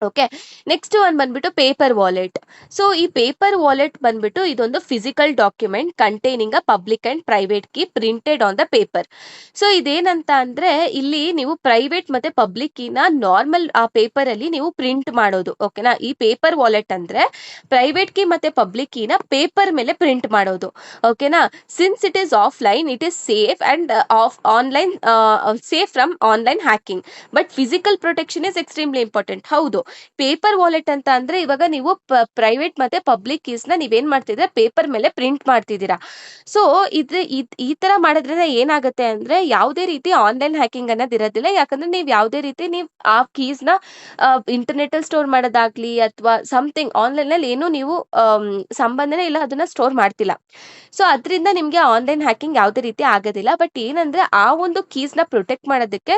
ಓಕೆ. ನೆಕ್ಸ್ಟ್ ಒನ್ ಬಂದ್ಬಿಟ್ಟು ಪೇಪರ್ ವಾಲೆಟ್. ಸೊ ಈ ಪೇಪರ್ ವಾಲೆಟ್ ಬಂದ್ಬಿಟ್ಟು ಇದೊಂದು physical document containing a public and private key printed on the paper. So ಇದೇನಂತ ಅಂದ್ರೆ ಇಲ್ಲಿ ನೀವು ಪ್ರೈವೇಟ್ ಮತ್ತೆ ಪಬ್ಲಿಕ್ ಕೀನ ನಾರ್ಮಲ್ ಆ ಪೇಪರ್ ಅಲ್ಲಿ ನೀವು ಪ್ರಿಂಟ್ ಮಾಡೋದು. ಓಕೆನಾ. ಈ ಪೇಪರ್ ವಾಲೆಟ್ ಅಂದ್ರೆ ಪ್ರೈವೇಟ್ ಕೀ ಮತ್ತೆ ಪಬ್ಲಿಕ್ ಕೀನ ಪೇಪರ್ ಮೇಲೆ ಪ್ರಿಂಟ್ ಮಾಡೋದು. ಓಕೆನಾ. Since it is offline it is safe and of online safe from online hacking. But physical protection is extremely important. ಹೌದು, ಪೇಪರ್ ವಾಲೆಟ್ ಅಂತ ಅಂದ್ರೆ ಇವಾಗ ನೀವು ಪ್ರೈವೇಟ್ ಮತ್ತೆ ಪಬ್ಲಿಕ್ ಕೀಸ್ ನ ನೀವೇನ್ ಮಾಡ್ತಿದ್ರೆ ಪೇಪರ್ ಮೇಲೆ ಪ್ರಿಂಟ್ ಮಾಡ್ತಿದ್ದೀರಾ. ಸೊ ಈ ತರ ಮಾಡೋದ್ರಿಂದ ಏನಾಗುತ್ತೆ ಅಂದ್ರೆ ಯಾವುದೇ ರೀತಿ ಆನ್ಲೈನ್ ಹ್ಯಾಕಿಂಗ್ ಅನ್ನೋದು ಇರೋದಿಲ್ಲ. ಯಾಕಂದ್ರೆ ನೀವು ಯಾವುದೇ ರೀತಿ ನೀವು ಆ ಕೀಸ್ ನ ಇಂಟರ್ನೆಟ್ ಅಲ್ಲಿ ಸ್ಟೋರ್ ಮಾಡೋದಾಗ್ಲಿ ಅಥವಾ ಸಮಥಿಂಗ್ ಆನ್ಲೈನ್ ಅಲ್ಲಿ ಏನು ನೀವು ಸಂಬಂಧನೇ ಇಲ್ಲ, ಅದನ್ನ ಸ್ಟೋರ್ ಮಾಡ್ತಿಲ್ಲ. ಸೊ ಅದರಿಂದ ನಿಮ್ಗೆ ಆನ್ಲೈನ್ ಹ್ಯಾಕಿಂಗ್ ಯಾವುದೇ ರೀತಿ ಆಗೋದಿಲ್ಲ. ಬಟ್ ಏನಂದ್ರೆ ಆ ಒಂದು ಕೀಸ್ ನ ಪ್ರೊಟೆಕ್ಟ್ ಮಾಡೋದಕ್ಕೆ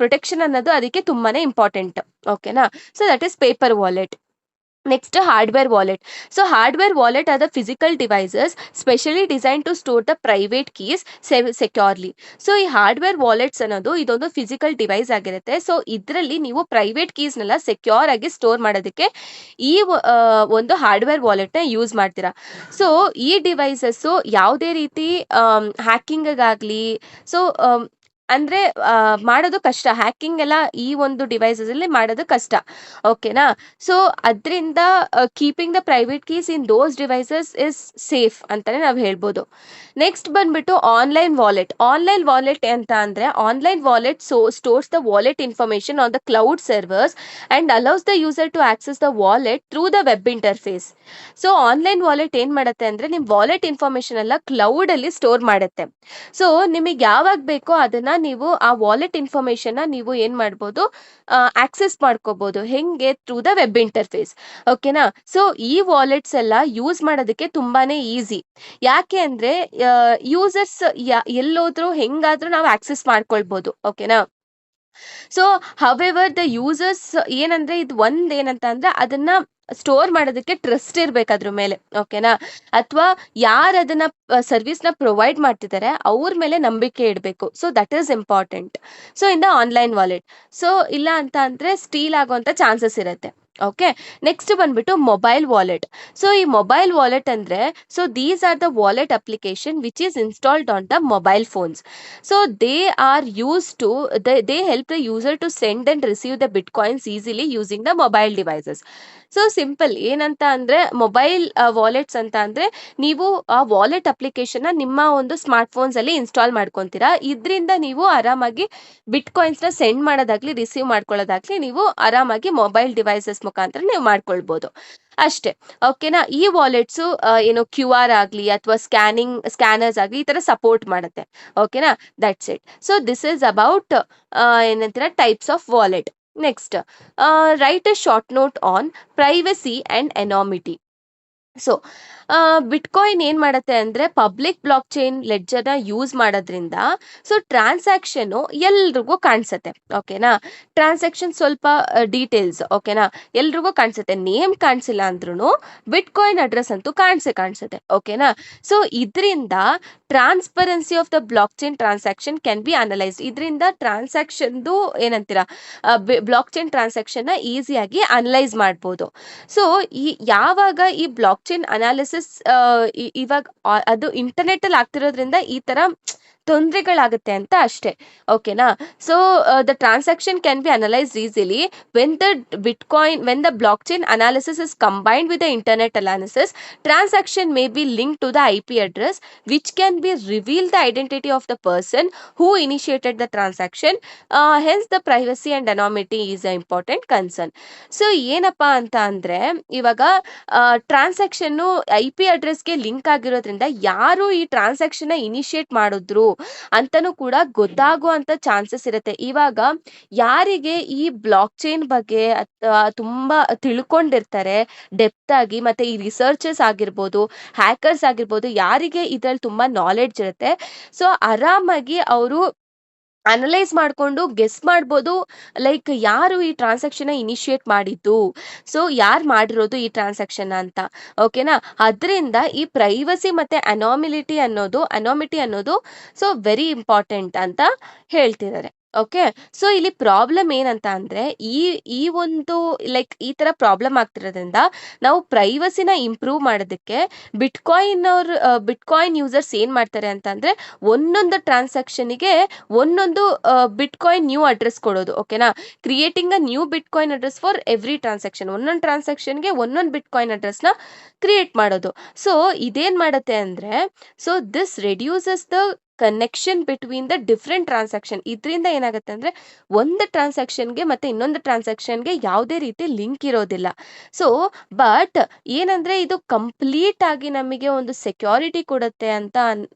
ಪ್ರೊಟೆಕ್ಷನ್ ಅನ್ನೋದು ಅದಕ್ಕೆ ತುಂಬಾನೇ ಇಂಪಾರ್ಟೆಂಟ್. ಓಕೆನಾ. So that is paper wallet. Next, hardware wallet. So hardware wallet are the physical devices specially designed to store the private keys securely. So ಈ ಹಾರ್ಡ್ವೇರ್ ವಾಲೆಟ್ಸ್ ಅನ್ನೋದು ಇದೊಂದು ಫಿಸಿಕಲ್ ಡಿವೈಸ್ ಆಗಿರುತ್ತೆ. ಸೊ ಇದರಲ್ಲಿ ನೀವು ಪ್ರೈವೇಟ್ ಕೀಸ್ನೆಲ್ಲ ಸೆಕ್ಯೂರ್ ಆಗಿ ಸ್ಟೋರ್ ಮಾಡೋದಕ್ಕೆ ಈ ಒಂದು ಹಾರ್ಡ್ವೇರ್ ವಾಲೆಟ್ನ ಯೂಸ್ ಮಾಡ್ತೀರಾ. ಸೊ ಈ ಡಿವೈಸಸ್ಸು ಯಾವುದೇ ರೀತಿ ಹ್ಯಾಕಿಂಗ್ಗಾಗಲಿ ಸೊ ಅಂದ್ರೆ ಮಾಡೋದು ಕಷ್ಟ. ಹ್ಯಾಕಿಂಗ್ ಎಲ್ಲ ಈ ಒಂದು ಡಿವೈಸಸ್ ಅಲ್ಲಿ ಮಾಡೋದು ಕಷ್ಟ. ಓಕೆನಾ. ಸೊ ಅದರಿಂದ keeping the private keys in those devices is safe ಅಂತಾನೆ ನಾವು ಹೇಳ್ಬೋದು. ನೆಕ್ಸ್ಟ್ ಬಂದ್ಬಿಟ್ಟು ಆನ್ಲೈನ್ ವಾಲೆಟ್. ಆನ್ಲೈನ್ ವಾಲೆಟ್ ಅಂತ ಅಂದ್ರೆ online wallet stores the wallet information on the cloud servers and allows the user to access the wallet through the web interface. So online wallet ಏನ್ ಮಾಡುತ್ತೆ ಅಂದ್ರೆ ನಿಮ್ ವಾಲೆಟ್ ಇನ್ಫಾರ್ಮೇಶನ್ ಎಲ್ಲ ಕ್ಲೌಡ್ ಅಲ್ಲಿ ಸ್ಟೋರ್ ಮಾಡುತ್ತೆ. ಸೊ ನಿಮಗೆ ಯಾವಾಗ ಬೇಕೋ ಅದನ್ನ ನೀವು ಆ ವಾಲೆಟ್ ಇನ್ಫಾರ್ಮೇಶನ್ ನೀವು ಏನ್ ಮಾಡ್ಬೋದು, ಆಕ್ಸೆಸ್ ಮಾಡ್ಕೋಬಹುದು. ಹೆಂಗೆ? Through the web interface. ಓಕೆನಾ. ಸೊ ಈ ವಾಲೆಟ್ಸ್ ಎಲ್ಲ ಯೂಸ್ ಮಾಡೋದಕ್ಕೆ ತುಂಬಾನೇ ಈಸಿ. ಯಾಕೆ ಅಂದ್ರೆ ಯೂಸರ್ಸ್ ಎಲ್ಲೋದ್ರು ಹೆಂಗಾದ್ರೂ ನಾವು ಆಕ್ಸೆಸ್ ಮಾಡ್ಕೊಳ್ಬಹುದು. ಓಕೆನಾ. ಸೊ ಹವೆವರ್ ದ ಯೂಸರ್ಸ್ ಏನಂದ್ರೆ ಇದು ಏನಂತ ಅಂದ್ರೆ ಅದನ್ನ ಸ್ಟೋರ್ ಮಾಡೋದಕ್ಕೆ ಟ್ರಸ್ಟ್ ಇರ್ಬೇಕು ಅದ್ರ ಮೇಲೆ. ಓಕೆನಾ. ಅಥವಾ ಯಾರು ಅದನ್ನ ಸರ್ವಿಸ್ನ ಪ್ರೊವೈಡ್ ಮಾಡ್ತಿದ್ದಾರೆ ಅವ್ರ ಮೇಲೆ ನಂಬಿಕೆ ಇಡಬೇಕು. So that is important. So in the online wallet. So ಇಲ್ಲ ಅಂತ ಅಂದ್ರೆ ಸ್ಟೀಲ್ ಆಗುವಂತ ಚಾನ್ಸಸ್ ಇರುತ್ತೆ. ಓಕೆ. ನೆಕ್ಸ್ಟ್ ಬಂದ್ಬಿಟ್ಟು ಮೊಬೈಲ್ ವಾಲೆಟ್. ಸೊ ಈ ಮೊಬೈಲ್ ವಾಲೆಟ್ ಅಂದ್ರೆ so these are the wallet application which is installed on the mobile phones. So they are use to they help the user to send and receive the bitcoins easily using the mobile devices. So simple ಏನಂತ ಅಂದ್ರೆ ಮೊಬೈಲ್ ವಾಲೆಟ್ಸ್ ಅಂತ ಅಂದ್ರೆ ನೀವು ಆ ವಾಲೆಟ್ ಅಪ್ಲಿಕೇಶನ್ ನಿಮ್ಮ ಒಂದು ಸ್ಮಾರ್ಟ್ ಫೋನ್ಸ್ ಅಲ್ಲಿ ಇನ್ಸ್ಟಾಲ್ ಮಾಡ್ಕೊಂತೀರಾ. ಇದರಿಂದ ನೀವು ಆರಾಮಾಗಿ ಬಿಟ್ ಕಾಯಿನ್ಸ್ ನ ಸೆಂಡ್ ಮಾಡೋದಾಗ್ಲಿ ರಿಸೀವ್ ಮಾಡ್ಕೊಳ್ಳೋದಾಗ್ಲಿ ನೀವು ಆರಾಮಾಗಿ ಮೊಬೈಲ್ ಡಿವೈಸಸ್ ಮುಖಾಂತರ ನೀವು ಮಾಡ್ಕೊಳ್ಬಹುದು ಅಷ್ಟೇ. ಓಕೆನಾ. ಈ ವಾಲೆಟ್ಸು ಏನು QR ಆಗ್ಲಿ ಅಥವಾ ಸ್ಕ್ಯಾನರ್ಸ್ ಆಗ್ಲಿ ಈ ತರ ಸಪೋರ್ಟ್ ಮಾಡುತ್ತೆ. ಓಕೆನಾ. That's it. So this is about ಏನಂತೀರ types of wallet. Next, write a short note on privacy and anonymity. So bitcoin ಏನ್ ಮಾಡತ್ತೆ ಅಂದ್ರೆ ಪಬ್ಲಿಕ್ ಬ್ಲಾಕ್ ಚೈನ್ ಲೆಡ್ಜರ್ ನ ಯೂಸ್ ಮಾಡೋದ್ರಿಂದ ಸೊ ಟ್ರಾನ್ಸಾಕ್ಷನ್ ಎಲ್ರಿಗೂ ಕಾಣಿಸುತ್ತೆ. ಓಕೆನಾ. ಟ್ರಾನ್ಸಾಕ್ಷನ್ ಸ್ವಲ್ಪ ಡೀಟೇಲ್ಸ್ ಓಕೆನಾ ಎಲ್ರಿಗೂ ಕಾಣಿಸುತ್ತೆ. ನೇಮ್ ಕಾಣಿಸಿಲ್ಲ ಅಂದ್ರೂ ಬಿಟ್ಕಾಯಿನ್ ಅಡ್ರೆಸ್ ಅಂತೂ ಕಾಣಿಸುತ್ತೆ. ಓಕೆನಾ. ಸೊ ಇದರಿಂದ transparency of the blockchain transaction can be analyse. ಇದರಿಂದ ಟ್ರಾನ್ಸಾಕ್ಷನ್ದು ಏನಂತೀರಾ ಬ್ಲಾಕ್ ಚೈನ್ ಟ್ರಾನ್ಸಾಕ್ಷನ್ ನ ಈಸಿಯಾಗಿ ಅನಲೈಸ್ ಮಾಡ್ಬೋದು. ಸೊ ಯಾವಾಗ ಈ ಬ್ಲಾಕ್ ಚೈನ್ ಅನಾಲಿಸಿಸ್ ಇವಾಗ ಅದು ಇಂಟರ್ನೆಟ್ ಅಲ್ಲಿ ಆಗ್ತಿರೋದ್ರಿಂದ ಈ ತರ ತೊಂದರೆಗಳಾಗುತ್ತೆ ಅಂತ ಅಷ್ಟೇ. ಓಕೆನಾ. So the transaction can be analysed easily when the blockchain analysis is combined with the internet analysis. Transaction may be link to the IP address which can be reveal the identity of the person who initiated the transaction. Hence the privacy and anonymity is a important concern. So ಏನಪ್ಪಾ ಅಂತ ಅಂದ್ರೆ ಇವಾಗ ಟ್ರಾನ್ಸಾಕ್ಷನ್ IP ಅಡ್ರೆಸ್ಗೆ ಲಿಂಕ್ ಆಗಿರೋದ್ರಿಂದ ಯಾರು ಈ ಟ್ರಾನ್ಸಾಕ್ಷನ್ ಇನಿಷಿಯೇಟ್ ಮಾಡಿದ್ರು ಅಂತಾನೂ ಕೂಡ ಗೊತ್ತಾಗುವಂತ ಚಾನ್ಸಸ್ ಇರುತ್ತೆ. ಇವಾಗ ಯಾರಿಗೆ ಈ ಬ್ಲಾಕ್ ಚೈನ್ ಬಗ್ಗೆ ತುಂಬಾ ತಿಳ್ಕೊಂಡಿರ್ತಾರೆ ಡೆಪ್ತ್ ಆಗಿ, ಮತ್ತೆ ಈ ರಿಸರ್ಚರ್ಸ್ ಆಗಿರ್ಬೋದು, ಹ್ಯಾಕರ್ಸ್ ಆಗಿರ್ಬೋದು, ಯಾರಿಗೆ ಇದ್ರಲ್ಲಿ ತುಂಬಾ ನಾಲೆಡ್ಜ್ ಇರುತ್ತೆ ಸೊ ಆರಾಮಾಗಿ ಅವರು ಅನಲೈಸ್ ಮಾಡ್ಕೊಂಡು ಗೆಸ್ ಮಾಡ್ಬೋದು ಲೈಕ್ ಯಾರು ಈ ಟ್ರಾನ್ಸಾಕ್ಷನ್ ಇನಿಷಿಯೇಟ್ ಮಾಡಿದ್ದು, ಸೊ ಯಾರು ಮಾಡಿರೋದು ಈ ಟ್ರಾನ್ಸಾಕ್ಷನ್ ಅಂತ. ಓಕೆನಾ. ಅದರಿಂದ ಈ ಪ್ರೈವಸಿ ಮತ್ತೆ ಅನಾಮಿಟಿ ಅನ್ನೋದು ಸೊ ವೆರಿ ಇಂಪಾರ್ಟೆಂಟ್ ಅಂತ ಹೇಳ್ತಿದ್ದಾರೆ. ಓಕೆ. ಸೊ ಇಲ್ಲಿ ಪ್ರಾಬ್ಲಮ್ ಏನಂತ ಅಂದ್ರೆ ಈ ಈ ಒಂದು ಲೈಕ್ ಈ ತರ ಪ್ರಾಬ್ಲಮ್ ಆಗ್ತಿರೋದ್ರಿಂದ ನಾವು ಪ್ರೈವಸಿನ ಇಂಪ್ರೂವ್ ಮಾಡೋದಕ್ಕೆ ಬಿಟ್ಕಾಯಿನ್ ಯೂಸರ್ಸ್ ಏನ್ ಮಾಡ್ತಾರೆ ಅಂತ ಅಂದ್ರೆ ಒಂದೊಂದು ಟ್ರಾನ್ಸಾಕ್ಷನ್ಗೆ ಒಂದೊಂದು ಬಿಟ್ಕಾಯಿನ್ ನ್ಯೂ ಅಡ್ರೆಸ್ ಕೊಡೋದು. ಓಕೆನಾ? Creating a new bitcoin address for every transaction. ಒಂದೊಂದು ಟ್ರಾನ್ಸಾಕ್ಷನ್ಗೆ ಒಂದೊಂದು ಬಿಟ್ಕಾಯಿನ್ ಅಡ್ರೆಸ್ನ ಕ್ರಿಯೇಟ್ ಮಾಡೋದು. ಸೊ ಇದೇನ್ ಮಾಡುತ್ತೆ ಅಂದ್ರೆ so this reduces the connection between the different transaction. ಇದರಿಂದ ಏನಾಗುತ್ತೆ ಅಂದ್ರೆ ಒಂದು ಟ್ರಾನ್ಸಾಕ್ಷನ್ಗೆ ಮತ್ತೆ ಇನ್ನೊಂದು ಟ್ರಾನ್ಸಾಕ್ಷನ್ಗೆ ಯಾವುದೇ ರೀತಿ ಲಿಂಕ್ ಇರೋದಿಲ್ಲ. ಸೊ ಬಟ್ ಏನಂದ್ರೆ ಇದು ಕಂಪ್ಲೀಟ್ ಆಗಿ ನಮಗೆ ಒಂದು ಸೆಕ್ಯೂರಿಟಿ ಕೊಡುತ್ತೆ ಅಂತ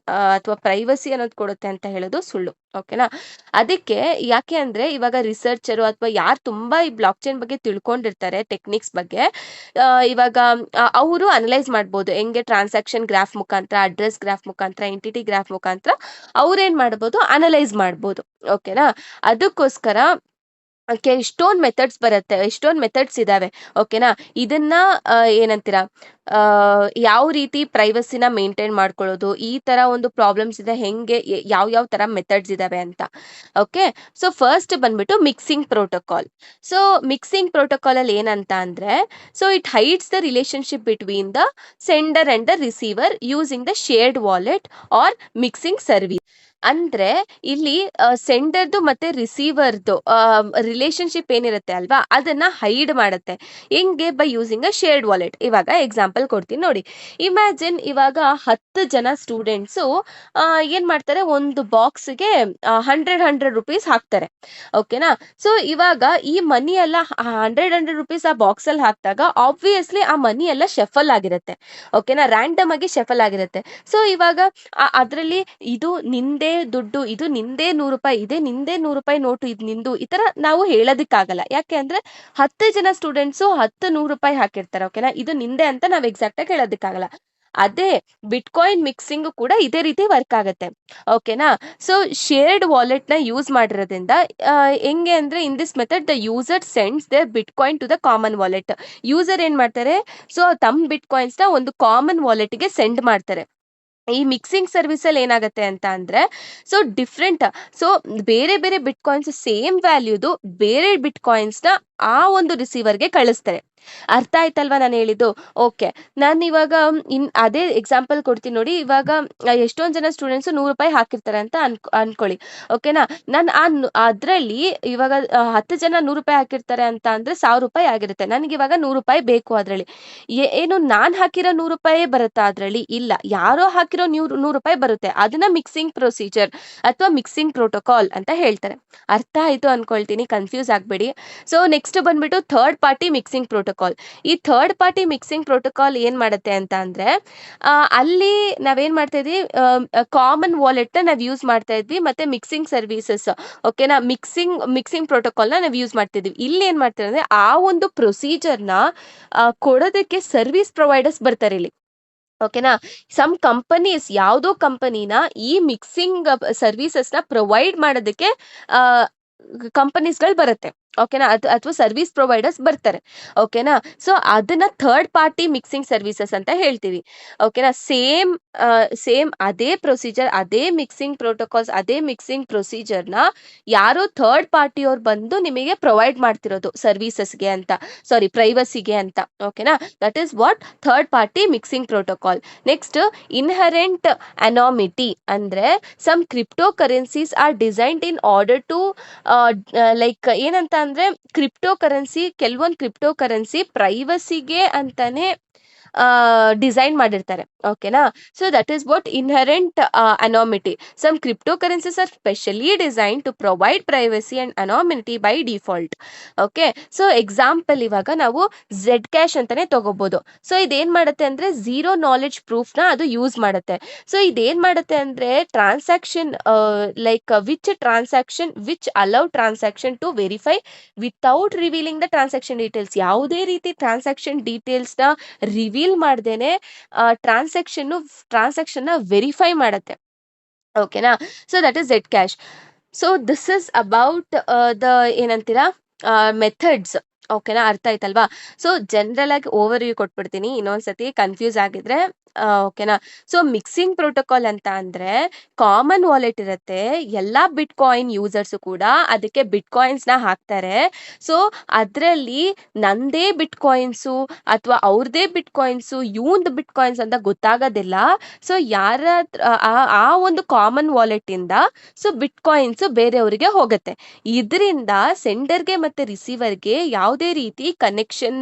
ಅಥವಾ ಪ್ರೈವಸಿ ಅನ್ನೋದು ಕೊಡುತ್ತೆ ಅಂತ ಹೇಳೋದು ಸುಳ್ಳು. ಓಕೆನಾ? ಅದಕ್ಕೆ ಯಾಕೆ ಅಂದ್ರೆ ಇವಾಗ ರಿಸರ್ಚರು ಅಥವಾ ಯಾರು ತುಂಬಾ ಈ ಬ್ಲಾಕ್ ಚೈನ್ ಬಗ್ಗೆ ತಿಳ್ಕೊಂಡಿರ್ತಾರೆ ಟೆಕ್ನಿಕ್ಸ್ ಬಗ್ಗೆ, ಇವಾಗ ಅವರು ಅನಲೈಸ್ ಮಾಡ್ಬೋದು ಹೆಂಗೆ ಟ್ರಾನ್ಸಾಕ್ಷನ್ ಗ್ರಾಫ್ ಮುಖಾಂತರ, ಅಡ್ರೆಸ್ ಗ್ರಾಫ್ ಮುಖಾಂತರ, ಎಂಟಿಟಿ ಗ್ರಾಫ್ ಮುಖಾಂತರ ಅವ್ರೇನ್ ಮಾಡ್ಬೋದು, ಅನಲೈಸ್ ಮಾಡ್ಬೋದು. ಓಕೆನಾ? ಅದಕ್ಕೋಸ್ಕರ ಎಷ್ಟೊಂದು ಮೆಥಡ್ಸ್ ಬರುತ್ತೆ, ಎಷ್ಟೊಂದು ಮೆಥಡ್ಸ್ ಇದಾವೆ. ಓಕೆನಾ? ಇದನ್ನ ಏನಂತೀರಾ, ಯಾವ ರೀತಿ ಪ್ರೈವಸಿನ ಮೇಂಟೈನ್ ಮಾಡ್ಕೊಳ್ಳೋದು, ಈ ತರ ಒಂದು ಪ್ರಾಬ್ಲಮ್ಸ್ ಇದೆ, ಹೆಂಗೆ ಯಾವ ಯಾವ ತರ ಮೆಥಡ್ಸ್ ಇದಾವೆ ಅಂತ. ಓಕೆ. ಸೊ ಫಸ್ಟ್ ಬಂದ್ಬಿಟ್ಟು mixing protocol. So mixing protocol ಅಲ್ಲಿ ಏನಂತ ಅಂದ್ರೆ so it hides the relationship between the sender and the receiver using the shared wallet or mixing service. ಅಂದ್ರೆ ಇಲ್ಲಿ ಸೆಂಡರ್ದು ಮತ್ತೆ ರಿಸೀವರ್ದು ರಿಲೇಶನ್ಶಿಪ್ ಏನಿರುತ್ತೆ ಅಲ್ವಾ, ಅದನ್ನ ಹೈಡ್ ಮಾಡುತ್ತೆ. ಹೆಂಗೆ? By using a shared wallet. ಇವಾಗ ಎಕ್ಸಾಂಪಲ್ ಕೊಡ್ತೀನಿ ನೋಡಿ. ಇಮ್ಯಾಜಿನ್ ಇವಾಗ 10 ಜನ ಸ್ಟೂಡೆಂಟ್ಸು ಏನ್ ಮಾಡ್ತಾರೆ, ಒಂದು ಬಾಕ್ಸ್ಗೆ 100 ರುಪೀಸ್ ಹಾಕ್ತಾರೆ. ಓಕೆನಾ? ಸೊ ಇವಾಗ ಈ ಮನಿ ಎಲ್ಲ 100 ರುಪೀಸ್ ಆ ಬಾಕ್ಸ್ ಅಲ್ಲಿ ಹಾಕಿದಾಗ ಆಬ್ವಿಯಸ್ಲಿ ಆ ಮನಿ ಎಲ್ಲ ಶಫಲ್ ಆಗಿರುತ್ತೆ. ಓಕೆನಾ? ರ್ಯಾಂಡಮ್ ಆಗಿ ಶಫಲ್ ಆಗಿರುತ್ತೆ. ಸೊ ಇವಾಗ ಅದರಲ್ಲಿ ಇದು ನಿಂದೇ ದುಡ್ಡು, ಇದು ನಿಂದೇ 100 ರೂಪಾಯಿ, ಇದೆ ನಿಂದೇ 100 ರೂಪಾಯಿ ನೋಟು, ಇದು ನಿಂದು, ಈ ತರ ನಾವು ಹೇಳೋದಕ್ಕಾಗಲ್ಲ. ಯಾಕೆ ಅಂದ್ರೆ 10 ಜನ ಸ್ಟೂಡೆಂಟ್ಸು 100 ಹಾಕಿರ್ತಾರೆ. ಓಕೆನಾ? ಇದು ನಿಂದೆ ಅಂತ ನಾವು ಎಕ್ಸಾಕ್ಟ್ ಆಗಿ ಹೇಳೋದಕ್ಕಾಗಲ್ಲ. ಅದೇ ಬಿಟ್ಕಾಯಿನ್ ಮಿಕ್ಸಿಂಗ್ ಕೂಡ ಇದೇ ರೀತಿ ವರ್ಕ್ ಆಗುತ್ತೆ. ಓಕೆನಾ? ಸೊ ಶೇರ್ಡ್ ವಾಲೆಟ್ ನ ಯೂಸ್ ಮಾಡಿರೋದ್ರಿಂದ ಹೆಂಗೆ ಅಂದ್ರೆ in this method the user sends their bitcoin to the common wallet. User ಏನ್ ಮಾಡ್ತಾರೆ, ಸೊ ತಮ್ಮ ಬಿಟ್ಕಾಯಿನ್ಸ್ ನ ಒಂದು ಕಾಮನ್ ವಾಲೆಟ್ಗೆ ಸೆಂಡ್ ಮಾಡ್ತಾರೆ. ಈ ಮಿಕ್ಸಿಂಗ್ ಸರ್ವಿಸ್ ಅಲ್ಲಿ ಏನಾಗುತ್ತೆ ಅಂತ ಅಂದ್ರೆ ಸೊ ಡಿಫ್ರೆಂಟ್, ಸೊ ಬೇರೆ ಬೇರೆ ಬಿಟ್ಕಾಯಿನ್ಸ್ ಸೇಮ್ ವ್ಯಾಲ್ಯೂದು ಬೇರೆ ಬಿಟ್ಕಾಯಿನ್ಸ್ ನ ಆ ಒಂದು ರಿಸೀವರ್ಗೆ ಕಳಿಸ್ತಾರೆ. ಅರ್ಥ ಆಯ್ತಲ್ವಾ ನಾನು ಹೇಳಿದ್ದು? ಓಕೆ. ನಾನು ಇವಾಗ ಅದೇ ಎಕ್ಸಾಂಪಲ್ ಕೊಡ್ತೀನಿ ನೋಡಿ. ಇವಾಗ ಎಷ್ಟೊಂದ್ ಜನ ಸ್ಟೂಡೆಂಟ್ಸ್ 100 ರೂಪಾಯಿ ಹಾಕಿರ್ತಾರೆ ಅಂತ ಅನ್ಕೊಳ್ಳಿ. ಓಕೆನಾ? ನಾನು ಅದ್ರಲ್ಲಿ ಇವಾಗ 10 ಜನ 100 ರೂಪಾಯಿ ಹಾಕಿರ್ತಾರೆ ಅಂತ ಅಂದ್ರೆ 1000 ರೂಪಾಯಿ ಆಗಿರುತ್ತೆ. ನನಗೆ ಇವಾಗ 100 ರೂಪಾಯಿ ಬೇಕು. ಅದ್ರಲ್ಲಿ ಏನು ನಾನ್ ಹಾಕಿರೋ 100 ರೂಪಾಯಿ ಬರುತ್ತಾ ಅದ್ರಲ್ಲಿ? ಇಲ್ಲ, ಯಾರೋ ಹಾಕಿರೋ 100 ರೂಪಾಯಿ ಬರುತ್ತೆ. ಅದನ್ನ ಮಿಕ್ಸಿಂಗ್ ಪ್ರೊಸೀಜರ್ ಅಥವಾ ಮಿಕ್ಸಿಂಗ್ ಪ್ರೋಟೋಕಾಲ್ ಅಂತ ಹೇಳ್ತಾರೆ. ಅರ್ಥ ಆಯ್ತು ಅನ್ಕೊಳ್ತೀನಿ, ಕನ್ಫ್ಯೂಸ್ ಆಗ್ಬೇಡಿ. ಸೊ ನೆಕ್ಸ್ಟ್ ಬಂದ್ಬಿಟ್ಟು ಥರ್ಡ್ ಪಾರ್ಟಿ ಮಿಕ್ಸಿಂಗ್ ಪ್ರೋಟೋಕಾಲ್. ಈ ಥರ್ಡ್ ಪಾರ್ಟಿ ಮಿಕ್ಸಿಂಗ್ ಪ್ರೋಟೋಕಾಲ್ ಏನ್ ಮಾಡುತ್ತೆ ಅಂತ ಅಂದ್ರೆ ಅಲ್ಲಿ ನಾವೇನ್ ಮಾಡ್ತಾ ಇದ್ವಿ, ಕಾಮನ್ ವಾಲೆಟ್ ನಾವ್ ಯೂಸ್ ಮಾಡ್ತಾ ಇದ್ವಿ, ಮತ್ತೆ ಮಿಕ್ಸಿಂಗ್ ಸರ್ವಿಸಸ್. ಓಕೆನಾ? ಮಿಕ್ಸಿಂಗ್ ಪ್ರೋಟೋಕಾಲ್ ನ ನಾವ್ ಯೂಸ್ ಮಾಡ್ತಿದ್ವಿ. ಇಲ್ಲಿ ಏನ್ ಮಾಡ್ತಾರೆ ಅಂದ್ರೆ ಆ ಒಂದು ಪ್ರೊಸೀಜರ್ ನ ಕೊಡೋದಕ್ಕೆ ಸರ್ವಿಸ್ ಪ್ರೊವೈಡರ್ಸ್ ಬರ್ತಾರೆ ಇಲ್ಲಿ. ಓಕೆನಾ? ಸಮ್ ಕಂಪನೀಸ್, ಯಾವುದೋ ಕಂಪನಿನ ಈ ಮಿಕ್ಸಿಂಗ್ ಸರ್ವಿಸಸ್ ನ ಪ್ರೊವೈಡ್ ಮಾಡೋದಕ್ಕೆ ಕಂಪನೀಸ್ಗಳು ಬರುತ್ತೆ. ಓಕೆನಾ? ಅಥವಾ ಸರ್ವಿಸ್ ಪ್ರೊವೈಡರ್ಸ್ ಬರ್ತಾರೆ. ಓಕೆನಾ? ಸೊ ಅದನ್ನ ಥರ್ಡ್ ಪಾರ್ಟಿ ಮಿಕ್ಸಿಂಗ್ ಸರ್ವಿಸಸ್ ಅಂತ ಹೇಳ್ತೀವಿ. ಓಕೆನಾ? ಸೇಮ್ ಅದೇ ಪ್ರೊಸೀಜರ್, ಅದೇ ಮಿಕ್ಸಿಂಗ್ ಪ್ರೋಟೋಕಾಲ್ಸ್, ಅದೇ ಮಿಕ್ಸಿಂಗ್ ಪ್ರೊಸೀಜರ್ನ ಯಾರೋ ಥರ್ಡ್ ಪಾರ್ಟಿಯವ್ರು ಬಂದು ನಿಮಗೆ ಪ್ರೊವೈಡ್ ಮಾಡ್ತಿರೋದು ಸರ್ವಿಸಸ್ಗೆ ಅಂತ, ಸಾರಿ ಪ್ರೈವಸಿಗೆ ಅಂತ. ಓಕೆನಾ? That is what third party mixing protocol. Next, inherent anonymity ಅಂದ್ರೆ some cryptocurrencies are designed in order to like ಏನಂತ ಅಂದ್ರೆ ಕೆಲವೊಂದು ಕ್ರಿಪ್ಟೋ ಕರೆನ್ಸಿ ಪ್ರೈವಸಿಗೆ ಅಂತಾನೆ ಡಿಸೈನ್ ಮಾಡಿರ್ತಾರೆ. ಓಕೆನಾ? So that is what inherent anonymity. Some cryptocurrencies are specially design to provide privacy and anonymity by default. Okay. So example ಇವಾಗ ನಾವು ಝೆಡ್ ಕ್ಯಾಶ್ ಅಂತಾನೆ ತಗೋಬಹುದು. ಸೊ ಇದೇನ್ ಮಾಡುತ್ತೆ ಅಂದ್ರೆ ಝೀರೋ ನಾಲೆಡ್ಜ್ ಪ್ರೂಫ್ ನ ಅದು ಯೂಸ್ ಮಾಡುತ್ತೆ. ಸೊ ಇದೇನ್ ಮಾಡುತ್ತೆ ಅಂದ್ರೆ transaction which allow transaction to verify without revealing the transaction details. ಯಾವುದೇ ರೀತಿ ಟ್ರಾನ್ಸಾಕ್ಷನ್ ಡೀಟೇಲ್ಸ್ ನ ರಿವೀಲ್ ಮಾಡ್ದೇನೆ ಟ್ರಾನ್ಸಾಕ್ಷನ್ ನ ವೆರಿಫೈ ಮಾಡುತ್ತೆ. ಓಕೆನಾ? So that is Zcash. So this is about the ಏನಂತೀರಾ ಮೆಥಡ್ಸ್. ಓಕೆನಾ? ಅರ್ಥ ಆಯ್ತಲ್ವಾ? ಸೊ ಜನರಲ್ ಆಗಿ ಓವರ್ ವ್ಯೂ ಕೊಟ್ಬಿಡ್ತೀನಿ. ಇನ್ನೊಂದ್ಸತಿ ಕನ್ಫ್ಯೂಸ್ ಆಗಿದ್ರೆ ಓಕೆನಾ. ಸೊ ಮಿಕ್ಸಿಂಗ್ ಪ್ರೋಟೋಕಾಲ್ ಅಂತ ಅಂದ್ರೆ ಕಾಮನ್ ವಾಲೆಟ್ ಇರುತ್ತೆ, ಎಲ್ಲಾ ಬಿಟ್ ಕಾಯಿನ್ ಯೂಸರ್ಸ್ ಕೂಡ ಅದಕ್ಕೆ ಬಿಟ್ ಕಾಯಿನ್ಸ್ ನ ಹಾಕ್ತಾರೆ. ಸೊ ಅದ್ರಲ್ಲಿ ನಂದೇ ಬಿಟ್ ಕಾಯಿನ್ಸು ಅಥವಾ ಅವ್ರದೇ ಬಿಟ್ ಕಾಯಿನ್ಸು ಇವಂದ್ ಬಿಟ್ ಕಾಯಿನ್ಸ್ ಅಂತ ಗೊತ್ತಾಗೋದಿಲ್ಲ. ಸೊ ಯಾರ ಆ ಒಂದು ಕಾಮನ್ ವಾಲೆಟ್ ಇಂದ ಸೊ ಬಿಟ್ ಕಾಯಿನ್ಸ್ ಬೇರೆಯವರಿಗೆ ಹೋಗುತ್ತೆ. ಇದರಿಂದ ಸೆಂಡರ್ಗೆ ಮತ್ತೆ ರಿಸೀವರ್ಗೆ ಯಾವುದೇ ರೀತಿ ಕನೆಕ್ಷನ್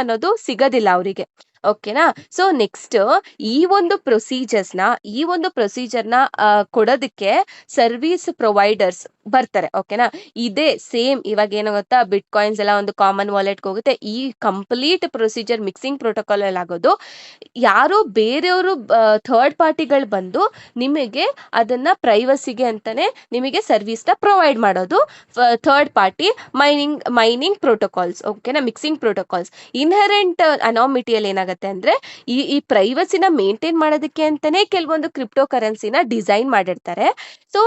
ಅನ್ನೋದು ಸಿಗೋದಿಲ್ಲ ಅವರಿಗೆ. ಓಕೆನಾ. ಸೊ ನೆಕ್ಸ್ಟ್ ಈ ಒಂದು ಪ್ರೊಸೀಜರ್ನ ಕೊಡೋದಕ್ಕೆ ಸರ್ವಿಸ್ ಪ್ರೊವೈಡರ್ಸ್ ಬರ್ತಾರೆ. ಓಕೆನಾ. ಇದೇ ಸೇಮ್ ಇವಾಗ ಏನು ಗೊತ್ತಾ, ಬಿಟ್ ಕಾಯಿನ್ಸ್ ಎಲ್ಲ ಒಂದು ಕಾಮನ್ ವಾಲೆಟ್ಗೆ ಹೋಗುತ್ತೆ. ಈ ಕಂಪ್ಲೀಟ್ ಪ್ರೊಸೀಜರ್ ಮಿಕ್ಸಿಂಗ್ ಪ್ರೋಟೋಕಾಲ್ ಅಲ್ಲಿ ಆಗೋದು. ಯಾರೋ ಬೇರೆಯವರು ಥರ್ಡ್ ಪಾರ್ಟಿಗಳು ಬಂದು ನಿಮಗೆ ಅದನ್ನ ಪ್ರೈವಸಿಗೆ ಅಂತಾನೆ ನಿಮಗೆ ಸರ್ವಿಸ್ನ ಪ್ರೊವೈಡ್ ಮಾಡೋದು ಥರ್ಡ್ ಪಾರ್ಟಿ ಮೈನಿಂಗ್ ಪ್ರೋಟೋಕಾಲ್ಸ್. ಓಕೆನಾ. ಮಿಕ್ಸಿಂಗ್ ಪ್ರೋಟೋಕಾಲ್ಸ್ ಇನ್ಹೆರೆಂಟ್ ಅನಾಮಿಟಿಯಲ್ಲಿ ಏನಾಗುತ್ತೆ ಅಂದ್ರೆ ಈ ಪ್ರೈವಸಿನ ಮೇಂಟೈನ್ ಮಾಡೋದಕ್ಕೆ ಅಂತಾನೆ ಕೆಲವೊಂದು ಕ್ರಿಪ್ಟೋ ಕರೆನ್ಸಿನ ಡಿಸೈನ್ ಮಾಡಿರ್ತಾರೆ. ಸೊ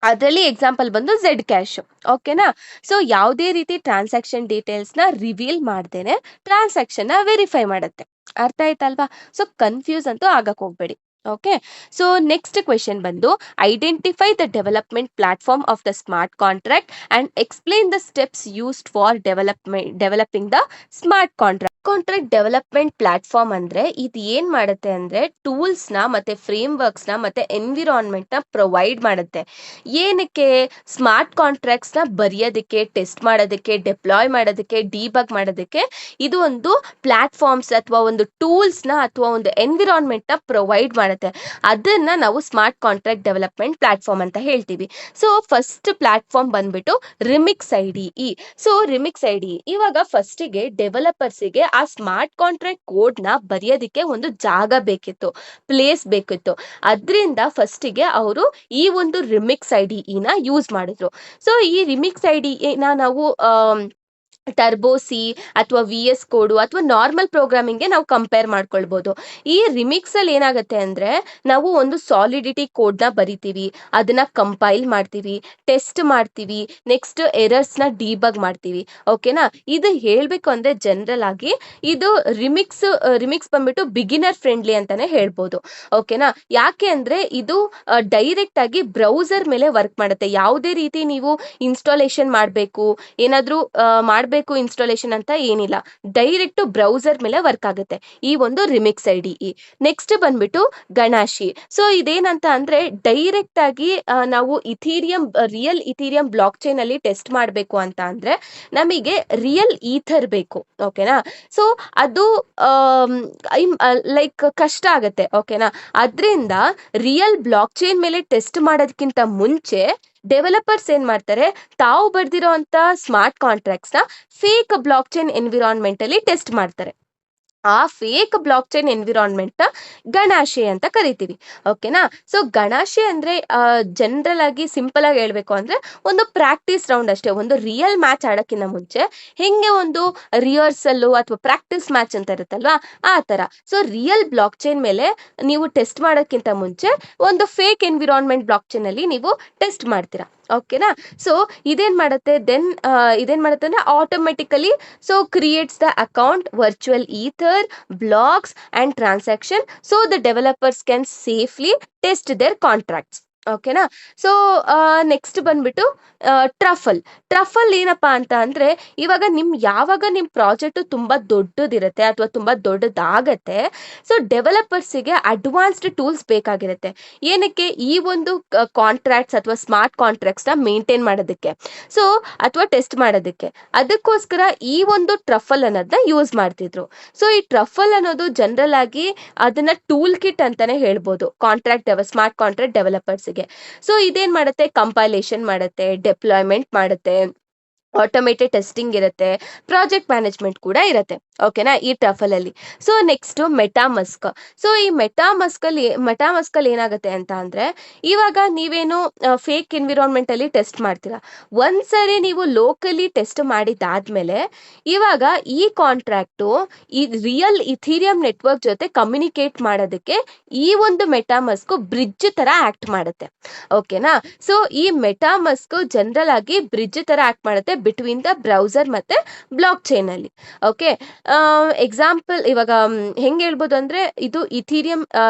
ಅದರಲ್ಲಿ ಎಕ್ಸಾಂಪಲ್ ಬಂದು ಝೆಡ್ ಕ್ಯಾಶ್. ಓಕೆನಾ. ಸೊ ಯಾವುದೇ ರೀತಿ ಟ್ರಾನ್ಸಾಕ್ಷನ್ ಡೀಟೇಲ್ಸ್ ನ ರಿವೀಲ್ ಮಾಡ್ದೇನೆ ಟ್ರಾನ್ಸಾಕ್ಷನ್ ನ ವೆರಿಫೈ ಮಾಡುತ್ತೆ. ಅರ್ಥ ಆಯ್ತಲ್ವಾ. ಸೊ ಕನ್ಫ್ಯೂಸ್ ಅಂತೂ ಆಗಕ್ ಹೋಗ್ಬೇಡಿ. ಓಕೆ. ಸೊ ನೆಕ್ಸ್ಟ್ ಕ್ವೆಶನ್ ಬಂದು identify the development platform of the smart contract and explain the steps used for developing the smart contract development platform ಅಂದ್ರೆ ಇದು ಏನ್ ಮಾಡುತ್ತೆ ಅಂದ್ರೆ ಟೂಲ್ಸ್ ನ ಮತ್ತೆ ಫ್ರೇಮ್ ವರ್ಕ್ಸ್ ನ ಮತ್ತೆ ಎನ್ವಿರಾನ್ಮೆಂಟ್ ನ ಪ್ರೊವೈಡ್ ಮಾಡುತ್ತೆ. ಏನಕ್ಕೆ? ಸ್ಮಾರ್ಟ್ ಕಾಂಟ್ರಾಕ್ಟ್ಸ್ ನ ಬರೆಯೋದಕ್ಕೆ, ಟೆಸ್ಟ್ ಮಾಡೋದಕ್ಕೆ, ಡೆಪ್ಲಾಯ್ ಮಾಡೋದಕ್ಕೆ, ಡಿಬಗ್ ಮಾಡೋದಕ್ಕೆ ಇದು ಒಂದು ಪ್ಲಾಟ್ಫಾರ್ಮ್ಸ್ ಅಥವಾ ಒಂದು ಟೂಲ್ಸ್ ನ ಅಥವಾ ಒಂದು ಎನ್ವಿರಾನ್ಮೆಂಟ್ ನ ಪ್ರೊವೈಡ್ ಮಾಡುತ್ತೆ. ಅದನ್ನ ನಾವು ಸ್ಮಾರ್ಟ್ ಕಾಂಟ್ರಾಕ್ಟ್ ಡೆವಲಪ್ಮೆಂಟ್ ಪ್ಲಾಟ್ಫಾರ್ಮ್ ಅಂತ ಹೇಳ್ತೀವಿ. ಸೊ ಫಸ್ಟ್ ಪ್ಲಾಟ್ಫಾರ್ಮ್ ಬಂದ್ಬಿಟ್ಟು remix IDE. So remix IDE ಇವಾಗ ಫಸ್ಟಿಗೆ ಡೆವಲಪರ್ಸಿಗೆ ಆ ಸ್ಮಾರ್ಟ್ ಕಾಂಟ್ರಾಕ್ಟ್ ಕೋಡ್ ನ ಬರೆಯೋದಕ್ಕೆ ಒಂದು ಜಾಗ ಬೇಕಿತ್ತು, ಪ್ಲೇಸ್ ಬೇಕಿತ್ತು. ಅದರಿಂದ ಫಸ್ಟಿಗೆ ಅವರು ಈ ಒಂದು ರಿಮಿಕ್ಸ್ IDE ನ ಯೂಸ್ ಮಾಡಿದ್ರು. ಸೊ ಈ ರಿಮಿಕ್ಸ್ IDE ನ ನಾವು ಟರ್ಬೋ ಸಿ ಅಥವಾ VS ಕೋಡು ಅಥವಾ ನಾರ್ಮಲ್ ಪ್ರೋಗ್ರಾಮಿಂಗ್ಗೆ ನಾವು ಕಂಪೇರ್ ಮಾಡ್ಕೊಳ್ಬೋದು. ಈ ರಿಮಿಕ್ಸ್ ಅಲ್ಲಿ ಏನಾಗುತ್ತೆ ಅಂದ್ರೆ ನಾವು ಒಂದು ಸಾಲಿಡಿಟಿ ಕೋಡ್ ನ ಬರಿತೀವಿ, ಅದನ್ನ ಕಂಪೈಲ್ ಮಾಡ್ತೀವಿ, ಟೆಸ್ಟ್ ಮಾಡ್ತೀವಿ, ನೆಕ್ಸ್ಟ್ ಎರರ್ಸ್ ನ ಡಿಬಗ್ ಮಾಡ್ತೀವಿ. ಓಕೆನಾ. ಇದು ಹೇಳ್ಬೇಕು ಅಂದ್ರೆ ಜನರಲ್ ಆಗಿ ಇದು ರಿಮಿಕ್ಸ್ ಬಂದ್ಬಿಟ್ಟು ಬಿಗಿನರ್ ಫ್ರೆಂಡ್ಲಿ ಅಂತಾನೆ ಹೇಳ್ಬೋದು. ಓಕೆನಾ. ಯಾಕೆ ಅಂದ್ರೆ ಇದು ಡೈರೆಕ್ಟ್ ಆಗಿ ಬ್ರೌಸರ್ ಮೇಲೆ ವರ್ಕ್ ಮಾಡುತ್ತೆ. ಯಾವುದೇ ರೀತಿ ನೀವು ಇನ್ಸ್ಟಾಲೇಷನ್ ಮಾಡಬೇಕು, ಏನಾದ್ರೂ ಮಾಡಬೇಕು ಇನ್ಸ್ಟಾಲೇಷನ್ ಅಂತ ಏನಿಲ್ಲ, ಡೈರೆಕ್ಟ್ ಬ್ರೌಸರ್ ಮೇಲೆ ವರ್ಕ್ ಆಗುತ್ತೆ ಈ ಒಂದು ರಿಮಿಕ್ಸ್ IDE. ನೆಕ್ಸ್ಟ್ ಬಂದ್ಬಿಟ್ಟು ಗಣಾಶಿ. ಸೊ ಇದೇನಂತ ಅಂದ್ರೆ ಡೈರೆಕ್ಟ್ ಆಗಿ ನಾವು ರಿಯಲ್ ಇಥೀರಿಯಂ ಬ್ಲಾಕ್ ಚೈನ್ ಅಲ್ಲಿ ಟೆಸ್ಟ್ ಮಾಡಬೇಕು ಅಂತ ಅಂದ್ರೆ ನಮಗೆ ರಿಯಲ್ ಈಥರ್ ಬೇಕು. ಓಕೆನಾ. ಸೊ ಅದು ಲೈಕ್ ಕಷ್ಟ ಆಗತ್ತೆ. ಓಕೆನಾ. ಅದರಿಂದ ರಿಯಲ್ ಬ್ಲಾಕ್ ಚೈನ್ ಮೇಲೆ ಟೆಸ್ಟ್ ಮಾಡೋದಕ್ಕಿಂತ ಮುಂಚೆ ಡೆವಲಪರ್ಸ್ ಏನ್ ಮಾಡ್ತಾರೆ, ತಾವು ಬರ್ದಿರೋ ಅಂತ ಸ್ಮಾರ್ಟ್ ಕಾಂಟ್ರಾಕ್ಟ್ಸ್ ನ ಫೇಕ್ ಬ್ಲಾಕ್ ಚೈನ್ ಎನ್ವಿರಾನ್ಮೆಂಟ್ ಅಲ್ಲಿ ಟೆಸ್ಟ್ ಮಾಡ್ತಾರೆ. ಆ ಫೇಕ್ ಬ್ಲಾಕ್ ಚೈನ್ ಎನ್ವಿರಾನ್ಮೆಂಟ್ ನ ಗಣಾಶೆ ಅಂತ ಕರಿತೀವಿ. ಓಕೆನಾ. ಸೊ ಗಣಾಶೆ ಅಂದ್ರೆ ಜನರಲ್ ಆಗಿ ಸಿಂಪಲ್ ಆಗಿ ಹೇಳ್ಬೇಕು ಅಂದ್ರೆ ಒಂದು ಪ್ರಾಕ್ಟೀಸ್ ರೌಂಡ್ ಅಷ್ಟೇ. ಒಂದು ರಿಯಲ್ ಮ್ಯಾಚ್ ಆಡೋಕ್ಕಿಂತ ಮುಂಚೆ ಹೆಂಗೆ ಒಂದು ರಿಹರ್ಸಲ್ ಅಥವಾ ಪ್ರಾಕ್ಟೀಸ್ ಮ್ಯಾಚ್ ಅಂತ ಇರುತ್ತಲ್ವಾ, ಆ ತರ. ಸೊ ರಿಯಲ್ ಬ್ಲಾಕ್ ಚೈನ್ ಮೇಲೆ ನೀವು ಟೆಸ್ಟ್ ಮಾಡೋಕ್ಕಿಂತ ಮುಂಚೆ ಒಂದು ಫೇಕ್ ಎನ್ವಿರಾನ್ಮೆಂಟ್ ಬ್ಲಾಕ್ ಚೈನ್ ಅಲ್ಲಿ ನೀವು ಟೆಸ್ಟ್ ಮಾಡ್ತೀರಾ. ಓಕೆನಾ. ಸೊ ಇದೇನ್ ಮಾಡುತ್ತೆ ಅಂದ್ರೆ automatically so creates the account, virtual ether, blocks and transaction so the developers can safely test their contracts. ಓಕೆನಾ. ಸೊ ನೆಕ್ಸ್ಟ್ ಬಂದ್ಬಿಟ್ಟು ಟ್ರಫಲ್ ಏನಪ್ಪಾ ಅಂತ ಅಂದ್ರೆ ಇವಾಗ ಯಾವಾಗ ನಿಮ್ ಪ್ರಾಜೆಕ್ಟ್ ತುಂಬಾ ದೊಡ್ಡದಿರುತ್ತೆ ಅಥವಾ ತುಂಬಾ ದೊಡ್ಡದಾಗತ್ತೆ, ಸೊ ಡೆವಲಪರ್ಸಿಗೆ ಅಡ್ವಾನ್ಸ್ಡ್ ಟೂಲ್ಸ್ ಬೇಕಾಗಿರುತ್ತೆ. ಏನಕ್ಕೆ? ಈ ಒಂದು ಕಾಂಟ್ರಾಕ್ಟ್ಸ್ ಅಥವಾ ಸ್ಮಾರ್ಟ್ ಕಾಂಟ್ರಾಕ್ಟ್ಸ್ ನ ಮೇಂಟೈನ್ ಮಾಡೋದಕ್ಕೆ, ಸೊ ಅಥವಾ ಟೆಸ್ಟ್ ಮಾಡೋದಕ್ಕೆ. ಅದಕ್ಕೋಸ್ಕರ ಈ ಒಂದು ಟ್ರಫಲ್ ಅನ್ನೋದನ್ನ ಯೂಸ್ ಮಾಡ್ತಿದ್ರು. ಸೊ ಈ ಟ್ರಫಲ್ ಅನ್ನೋದು ಜನರಲ್ ಆಗಿ ಅದನ್ನ ಟೂಲ್ ಕಿಟ್ ಅಂತಾನೆ ಹೇಳ್ಬೋದು ಸ್ಮಾರ್ಟ್ ಕಾಂಟ್ರಾಕ್ಟ್ ಡೆವಲಪರ್ಸ್ಗೆ. ಸೊ ಇದೇನ್ ಮಾಡುತ್ತೆ, ಕಂಪೈಲೇಷನ್ ಮಾಡುತ್ತೆ, ಡೆಪ್ಲಾಯ್ಮೆಂಟ್ ಮಾಡುತ್ತೆ, ಆಟೋಮೇಟೆಡ್ ಟೆಸ್ಟಿಂಗ್ ಇರುತ್ತೆ, ಪ್ರಾಜೆಕ್ಟ್ ಮ್ಯಾನೇಜ್ಮೆಂಟ್ ಕೂಡ ಇರುತ್ತೆ. ಓಕೆನಾ. ಈ ಟ್ರಫಲ್ ಅಲ್ಲಿ. So next ಮೆಟಾಮಸ್ಕ್. ಸೊ ಈ ಮೆಟಾಮಸ್ಕ್ ಅಲ್ಲಿ ಏನಾಗುತ್ತೆ ಅಂತ ಅಂದ್ರೆ ಇವಾಗ ನೀವೇನು ಫೇಕ್ ಎನ್ವಿರಾನ್ಮೆಂಟ್ ಅಲ್ಲಿ ಟೆಸ್ಟ್ ಮಾಡ್ತೀರಾ, ಒಂದ್ಸರಿ ನೀವು ಲೋಕಲಿ ಟೆಸ್ಟ್ ಮಾಡಿದಾದ್ಮೇಲೆ ಇವಾಗ ಈ ಕಾಂಟ್ರಾಕ್ಟು ಈ ರಿಯಲ್ ಇಥೀರಿಯಂ ನೆಟ್ವರ್ಕ್ ಜೊತೆ ಕಮ್ಯುನಿಕೇಟ್ ಮಾಡೋದಕ್ಕೆ ಈ ಒಂದು ಮೆಟಾಮಸ್ಕ್ ಬ್ರಿಡ್ಜ್ ತರ ಆಕ್ಟ್ ಮಾಡುತ್ತೆ. ಓಕೆನಾ. ಸೊ ಈ ಮೆಟಾಮಸ್ಕ್ ಜನರಲ್ ಆಗಿ ಬ್ರಿಡ್ಜ್ ತರ ಆಕ್ಟ್ ಮಾಡುತ್ತೆ ಬಿಟ್ವೀನ್ ದ ಬ್ರೌಸರ್ ಮತ್ತೆ ಬ್ಲಾಕ್ ಚೈನ್ ಅಲ್ಲಿ. ಓಕೆ. ಎಕ್ಸಾಂಪಲ್ ಇವಾಗ ಹೆಂಗೆ ಹೇಳ್ಬೋದು ಅಂದರೆ ಇದು ಇಥೀರಿಯಂ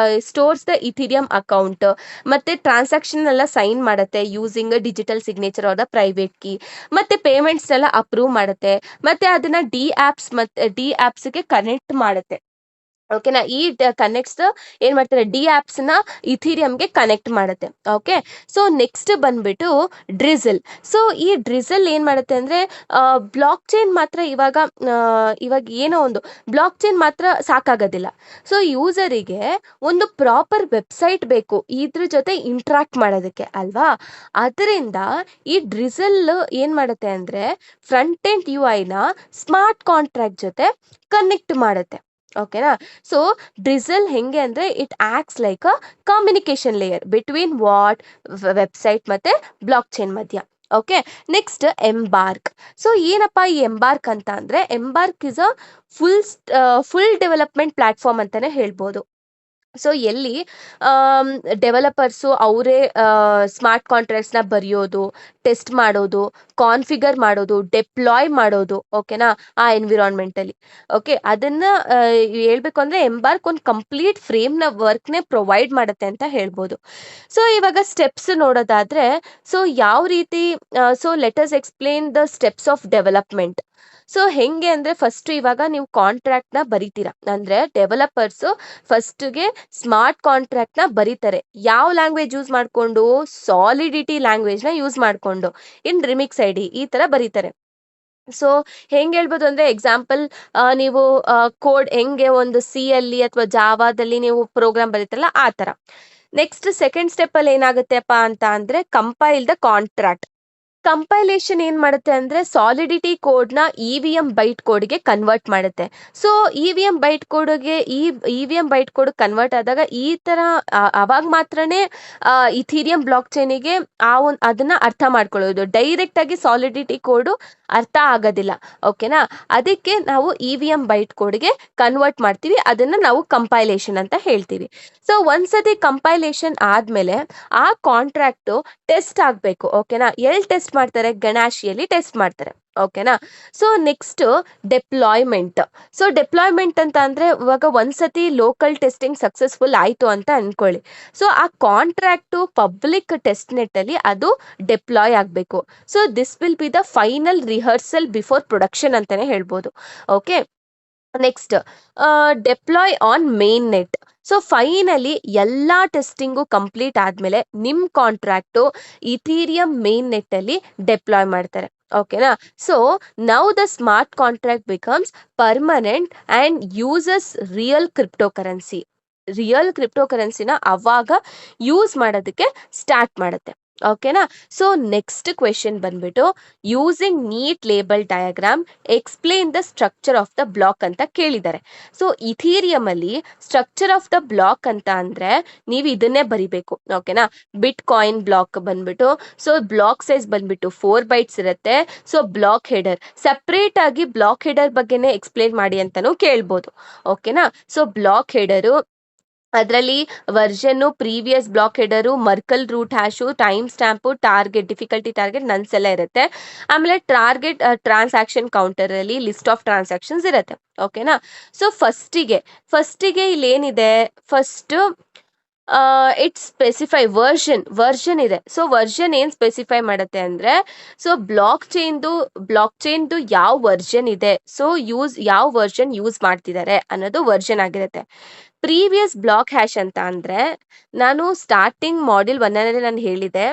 ಸ್ಟೋರ್ಸ್ ದ ಇಥೀರಿಯಂ ಅಕೌಂಟ್, ಮತ್ತು ಟ್ರಾನ್ಸಾಕ್ಷನ್ ಎಲ್ಲ ಸೈನ್ ಮಾಡುತ್ತೆ using digital signature are the private key, ಮತ್ತು ಪೇಮೆಂಟ್ಸ್ನೆಲ್ಲ ಅಪ್ರೂವ್ ಮಾಡುತ್ತೆ, ಮತ್ತು ಅದನ್ನು ಡಿ ಆ್ಯಪ್ಸ್ಗೆ ಕನೆಕ್ಟ್ ಮಾಡುತ್ತೆ. ಓಕೆನಾ. ಈ ಕನೆಕ್ಟ್ಸ್ ಏನ್ ಮಾಡ್ತಾರೆ, ಡಿ ಆ್ಯಪ್ಸ್ನ ಇಥೀರಿಯಂಗೆ ಕನೆಕ್ಟ್ ಮಾಡುತ್ತೆ. ಓಕೆ. ಸೊ ನೆಕ್ಸ್ಟ್ ಬಂದ್ಬಿಟ್ಟು ಡ್ರಿಸಲ್. ಸೊ ಈ ಡ್ರಿಸಲ್ ಏನ್ ಮಾಡುತ್ತೆ ಅಂದ್ರೆ ಬ್ಲಾಕ್ ಚೈನ್ ಮಾತ್ರ ಇವಾಗ ಏನೋ ಒಂದು ಬ್ಲಾಕ್ ಚೈನ್ ಮಾತ್ರ ಸಾಕಾಗೋದಿಲ್ಲ. ಸೊ ಯೂಸರಿಗೆ ಒಂದು ಪ್ರಾಪರ್ ವೆಬ್ಸೈಟ್ ಬೇಕು ಇದ್ರ ಜೊತೆ ಇಂಟ್ರಾಕ್ಟ್ ಮಾಡೋದಕ್ಕೆ ಅಲ್ವಾ. ಅದರಿಂದ ಈ ಡ್ರಿಸಲ್ ಏನ್ ಮಾಡುತ್ತೆ ಅಂದ್ರೆ ಫ್ರಂಟ್ ಎಂಡ್ UI ನ ಸ್ಮಾರ್ಟ್ ಕಾಂಟ್ರಾಕ್ಟ್ ಜೊತೆ ಕನೆಕ್ಟ್ ಮಾಡುತ್ತೆ. ಓಕೆನಾ. ಸೊ ಡ್ರಿಸಲ್ ಹೆಂಗೆ ಅಂದ್ರೆ it acts like a communication layer between website ಮತ್ತೆ ಬ್ಲಾಕ್ ಚೈನ್ ಮಧ್ಯ. ಓಕೆ. Next Embark. ಸೊ ಏನಪ್ಪಾ ಈ ಎಂಬಾರ್ಕ್ ಅಂತ ಅಂದ್ರೆ Embark is a full development platform ಅಂತಾನೆ ಹೇಳ್ಬೋದು. ಸೊ ಎಲ್ಲಿ ಡೆವಲಪರ್ಸು ಅವರೇ ಸ್ಮಾರ್ಟ್ ಕಾಂಟ್ರಾಕ್ಟ್ಸ್ನ ಬರೆಯೋದು, ಟೆಸ್ಟ್ ಮಾಡೋದು, ಕಾನ್ಫಿಗರ್ ಮಾಡೋದು, ಡೆಪ್ಲಾಯ್ ಮಾಡೋದು. ಓಕೆನಾ. ಆ ಎನ್ವಿರಾನ್ಮೆಂಟಲ್ಲಿ. ಓಕೆ. ಅದನ್ನ ಹೇಳ್ಬೇಕು ಅಂದ್ರೆ ಎಂಬಾರ್ಕ್ ಒಂದು ಕಂಪ್ಲೀಟ್ ಫ್ರೇಮ್ನ ವರ್ಕ್ನೇ ಪ್ರೊವೈಡ್ ಮಾಡುತ್ತೆ ಅಂತ ಹೇಳ್ಬೋದು. ಸೊ ಇವಾಗ ಸ್ಟೆಪ್ಸ್ ನೋಡೋದಾದ್ರೆ, ಸೊ ಯಾವ ರೀತಿ, so let us explain the steps of development. So ಹೆಂಗೆ ಅಂದ್ರೆ ಫಸ್ಟ್ ಇವಾಗ ನೀವು ಕಾಂಟ್ರಾಕ್ಟ್ನ ಬರಿತೀರಾ ಅಂದ್ರೆ ಡೆವಲಪರ್ಸ್ ಫಸ್ಟ್ಗೆ ಸ್ಮಾರ್ಟ್ ಕಾಂಟ್ರಾಕ್ಟ್ನ ಬರೀತಾರೆ. ಯಾವ ಲ್ಯಾಂಗ್ವೇಜ್ ಯೂಸ್ ಮಾಡಿಕೊಂಡು, ಸಾಲಿಡಿಟಿ ಲ್ಯಾಂಗ್ವೇಜ್ನ ಯೂಸ್ ಮಾಡಿಕೊಂಡು ಇನ್ ರಿಮಿಕ್ಸ್ ID ಈ ತರ ಬರೀತಾರೆ. ಸೊ ಹೆಂಗೆ ಹೇಳ್ಬೋದು ಅಂದ್ರೆ ಎಕ್ಸಾಂಪಲ್, ನೀವು ಕೋಡ್ ಹೆಂಗೆ ಒಂದು C ಅಲ್ಲಿ ಅಥವಾ ಜಾವಾದಲ್ಲಿ ನೀವು ಪ್ರೋಗ್ರಾಮ್ ಬರೀತಾರಲ್ಲ ಆ ಥರ. ನೆಕ್ಸ್ಟ್ ಸೆಕೆಂಡ್ ಸ್ಟೆಪ್ಪಲ್ಲಿ ಏನಾಗುತ್ತೆಪ್ಪ ಅಂತ ಅಂದರೆ ಕಂಪೈಲ್ ದ ಕಾಂಟ್ರಾಕ್ಟ್. ಕಂಪೈಲೇಷನ್ ಏನ್ ಮಾಡುತ್ತೆ ಅಂದ್ರೆ ಸಾಲಿಡಿಟಿ ಕೋಡ್ನ EVM ಬೈಟ್ ಕೋಡ್ಗೆ ಕನ್ವರ್ಟ್ ಮಾಡುತ್ತೆ. ಸೊ EVM ಬೈಟ್ ಕೋಡ್ಗೆ EVM ಬೈಟ್ ಕೋಡ್ ಕನ್ವರ್ಟ್ ಆದಾಗ ಈ ತರ ಅವಾಗ ಮಾತ್ರನೇ ಇಥೀರಿಯಂ ಬ್ಲಾಕ್ ಚೈನಿಗೆ ಅದನ್ನ ಅರ್ಥ ಮಾಡ್ಕೊಳ್ಳೋದು. ಡೈರೆಕ್ಟ್ ಆಗಿ ಸಾಲಿಡಿಟಿ ಕೋಡು ಅರ್ಥ ಆಗೋದಿಲ್ಲ. ಓಕೆನಾ. ಅದಕ್ಕೆ ನಾವು EVM ಬೈಟ್ ಕೋಡ್ಗೆ ಕನ್ವರ್ಟ್ ಮಾಡ್ತೀವಿ. ಅದನ್ನ ನಾವು ಕಂಪೈಲೇಷನ್ ಅಂತ ಹೇಳ್ತೀವಿ. ಸೊ ಒಂದ್ಸತಿ ಕಂಪೈಲೇಷನ್ ಆದ್ಮೇಲೆ ಆ ಕಾಂಟ್ರಾಕ್ಟ್ ಟೆಸ್ಟ್ ಆಗಬೇಕು. ಓಕೆನಾ. ಎಲ್ಲಿ ಟೆಸ್ಟ್ ಮಾಡ್ತಾರೆ, ಗಣಾಶಿಯಲ್ಲಿ ಟೆಸ್ಟ್ ಮಾಡ್ತಾರೆ. ಓಕೆನಾ. So next deployment. So deployment ಅಂತ ಅಂದ್ರೆ ಇವಾಗ ಒಂದ್ಸತಿ ಲೋಕಲ್ ಟೆಸ್ಟಿಂಗ್ ಸಕ್ಸಸ್ಫುಲ್ ಆಯ್ತು ಅಂತ ಅನ್ಕೊಳ್ಳಿ. ಸೊ ಆ ಕಾಂಟ್ರಾಕ್ಟ್ ಪಬ್ಲಿಕ್ ಟೆಸ್ಟ್ ನೆಟ್ ಅಲ್ಲಿ ಅದು ಡೆಪ್ಲಾಯ್ ಆಗಬೇಕು. So this will be the final rehearsal before production ಅಂತಾನೆ ಹೇಳ್ಬೋದು. Okay. Next deploy on mainnet. So finally ಎಲ್ಲ ಟೆಸ್ಟಿಂಗು ಕಂಪ್ಲೀಟ್ ಆದಮೇಲೆ ನಿಮ್ಮ ಕಾಂಟ್ರಾಕ್ಟು ಇಥೀರಿಯಂ ಮೇನ್ ನೆಟ್ಟಲ್ಲಿ ಡೆಪ್ಲಾಯ್ ಮಾಡ್ತಾರೆ. ಓಕೆನಾ. So now the smart contract becomes permanent and uses real ಕ್ರಿಪ್ಟೋಕರೆನ್ಸಿನ ಅವಾಗ ಯೂಸ್ ಮಾಡೋದಕ್ಕೆ ಸ್ಟಾರ್ಟ್ ಮಾಡುತ್ತೆ. ಓಕೆನಾ. ಸೊ ನೆಕ್ಸ್ಟ್ ಕ್ವೆಶನ್ ಬಂದ್ಬಿಟ್ಟು using neat label diagram explain the structure of the block ಅಂತ ಕೇಳಿದ್ದಾರೆ. ಸೊ ಇಥೀರಿಯಂ ಅಲ್ಲಿ ಸ್ಟ್ರಕ್ಚರ್ ಆಫ್ ದ ಬ್ಲಾಕ್ ಅಂತ ಅಂದ್ರೆ ನೀವು ಇದನ್ನೇ ಬರಿಬೇಕು. ಓಕೆನಾ. ಬಿಟ್ ಕಾಯಿನ್ ಬ್ಲಾಕ್ ಬಂದ್ಬಿಟ್ಟು, ಸೊ ಬ್ಲಾಕ್ ಸೈಜ್ ಬಂದ್ಬಿಟ್ಟು 4 bytes ಇರುತ್ತೆ. ಸೊ ಬ್ಲಾಕ್ ಹೆಡರ್ ಸಪ್ರೇಟ್ ಆಗಿ ಬ್ಲಾಕ್ ಹೆಡರ್ ಬಗ್ಗೆನೇ ಎಕ್ಸ್ಪ್ಲೇನ್ ಮಾಡಿ ಅಂತಾನೂ ಕೇಳ್ಬೋದು. ಓಕೆನಾ. ಸೊ ಬ್ಲಾಕ್ ಹೆಡರು ಅದರಲ್ಲಿ ವರ್ಷನ್ನು, previous block header, Merkle root hash, time stamp, target, difficulty target, nonce ಎಲ್ಲ ಇರುತ್ತೆ. ಆಮೇಲೆ ಟಾರ್ಗೆಟ್ ಟ್ರಾನ್ಸಾಕ್ಷನ್ ಕೌಂಟರಲ್ಲಿ ಲಿಸ್ಟ್ ಆಫ್ ಟ್ರಾನ್ಸಾಕ್ಷನ್ಸ್ ಇರುತ್ತೆ. ಓಕೆನಾ. ಸೊ ಫಸ್ಟಿಗೆ ಇಲ್ಲಿ ಏನಿದೆ, ಫಸ್ಟ್ ಇಟ್ಸ್ ಸ್ಪೆಸಿಫೈ ವರ್ಷನ್ ಇದೆ. ಸೊ ವರ್ಷನ್ ಏನು ಸ್ಪೆಸಿಫೈ ಮಾಡುತ್ತೆ ಅಂದರೆ, ಸೊ ಬ್ಲಾಕ್ ಚೈನ್ದು ಯಾವ ವರ್ಷನ್ ಇದೆ, ಸೊ ಯಾವ ವರ್ಷನ್ ಯೂಸ್ ಮಾಡ್ತಿದ್ದಾರೆ ಅನ್ನೋದು ವರ್ಷನ್ ಆಗಿರುತ್ತೆ. ಪ್ರೀವಿಯಸ್ ಬ್ಲಾಕ್ ಹ್ಯಾಶ್ ಅಂತ ಅಂದರೆ, ನಾನು ಸ್ಟಾರ್ಟಿಂಗ್ ಮಾಡ್ಯೂಲ್ 1 ನಾನು ಹೇಳಿದೆ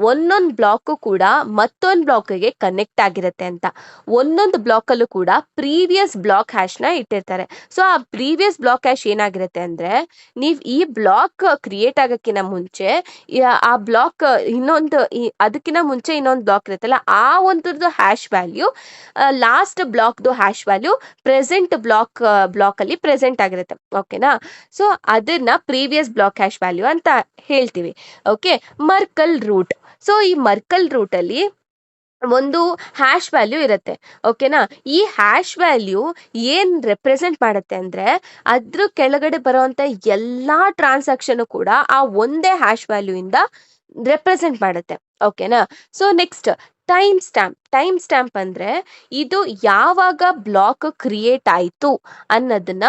ಒಂದೊಂದು ಬ್ಲಾಕು ಕೂಡ ಮತ್ತೊಂದು ಬ್ಲಾಕಿಗೆ ಕನೆಕ್ಟ್ ಆಗಿರುತ್ತೆ ಅಂತ. ಒಂದೊಂದು ಬ್ಲಾಕಲ್ಲೂ ಕೂಡ ಪ್ರೀವಿಯಸ್ ಬ್ಲಾಕ್ ಹ್ಯಾಶ್ನ ಇಟ್ಟಿರ್ತಾರೆ. ಸೊ ಆ ಪ್ರೀವಿಯಸ್ ಬ್ಲಾಕ್ ಹ್ಯಾಶ್ ಏನಾಗಿರುತ್ತೆ ಅಂದರೆ, ನೀವು ಈ ಬ್ಲಾಕ್ ಕ್ರಿಯೇಟ್ ಆಗೋಕ್ಕಿಂತ ಮುಂಚೆ ಆ ಬ್ಲಾಕ್ ಅದಕ್ಕಿಂತ ಮುಂಚೆ ಇನ್ನೊಂದು ಬ್ಲಾಕ್ ಇರುತ್ತಲ್ಲ, ಆ ಒಂದ್ರದ್ದು ಹ್ಯಾಶ್ ವ್ಯಾಲ್ಯೂ ಲಾಸ್ಟ್ ಬ್ಲಾಕ್ದು ಹ್ಯಾಶ್ ವ್ಯಾಲ್ಯೂ ಪ್ರೆಸೆಂಟ್ ಬ್ಲಾಕಲ್ಲಿ ಪ್ರೆಸೆಂಟ್ ಆಗಿರುತ್ತೆ. ಓಕೆನಾ. ಸೊ ಅದನ್ನ ಪ್ರೀವಿಯಸ್ ಬ್ಲಾಕ್ ಹ್ಯಾಶ್ ವ್ಯಾಲ್ಯೂ ಅಂತ ಹೇಳ್ತೀವಿ. ಓಕೆ. ಮರ್ಕಲ್ ರೂಟ್. ಸೊ ಈ ಮರ್ಕಲ್ ರೂಟಲ್ಲಿ ಒಂದು ಹ್ಯಾಶ್ ವ್ಯಾಲ್ಯೂ ಇರುತ್ತೆ. ಓಕೆನಾ. ಈ ಹ್ಯಾಶ್ ವ್ಯಾಲ್ಯೂ ಏನು ರೆಪ್ರೆಸೆಂಟ್ ಮಾಡುತ್ತೆ ಅಂದರೆ, ಅದ್ರ ಕೆಳಗಡೆ ಬರೋವಂಥ ಎಲ್ಲ ಟ್ರಾನ್ಸಾಕ್ಷನು ಕೂಡ ಆ ಒಂದೇ ಹ್ಯಾಶ್ ವ್ಯಾಲ್ಯೂಯಿಂದ ರೆಪ್ರೆಸೆಂಟ್ ಮಾಡುತ್ತೆ. ಓಕೆನಾ? ಸೊ ನೆಕ್ಸ್ಟ್ ಟೈಮ್ ಸ್ಟ್ಯಾಂಪ್ ಅಂದ್ರೆ ಇದು ಯಾವಾಗ ಬ್ಲಾಕ್ ಕ್ರಿಯೇಟ್ ಆಯ್ತು ಅನ್ನೋದನ್ನ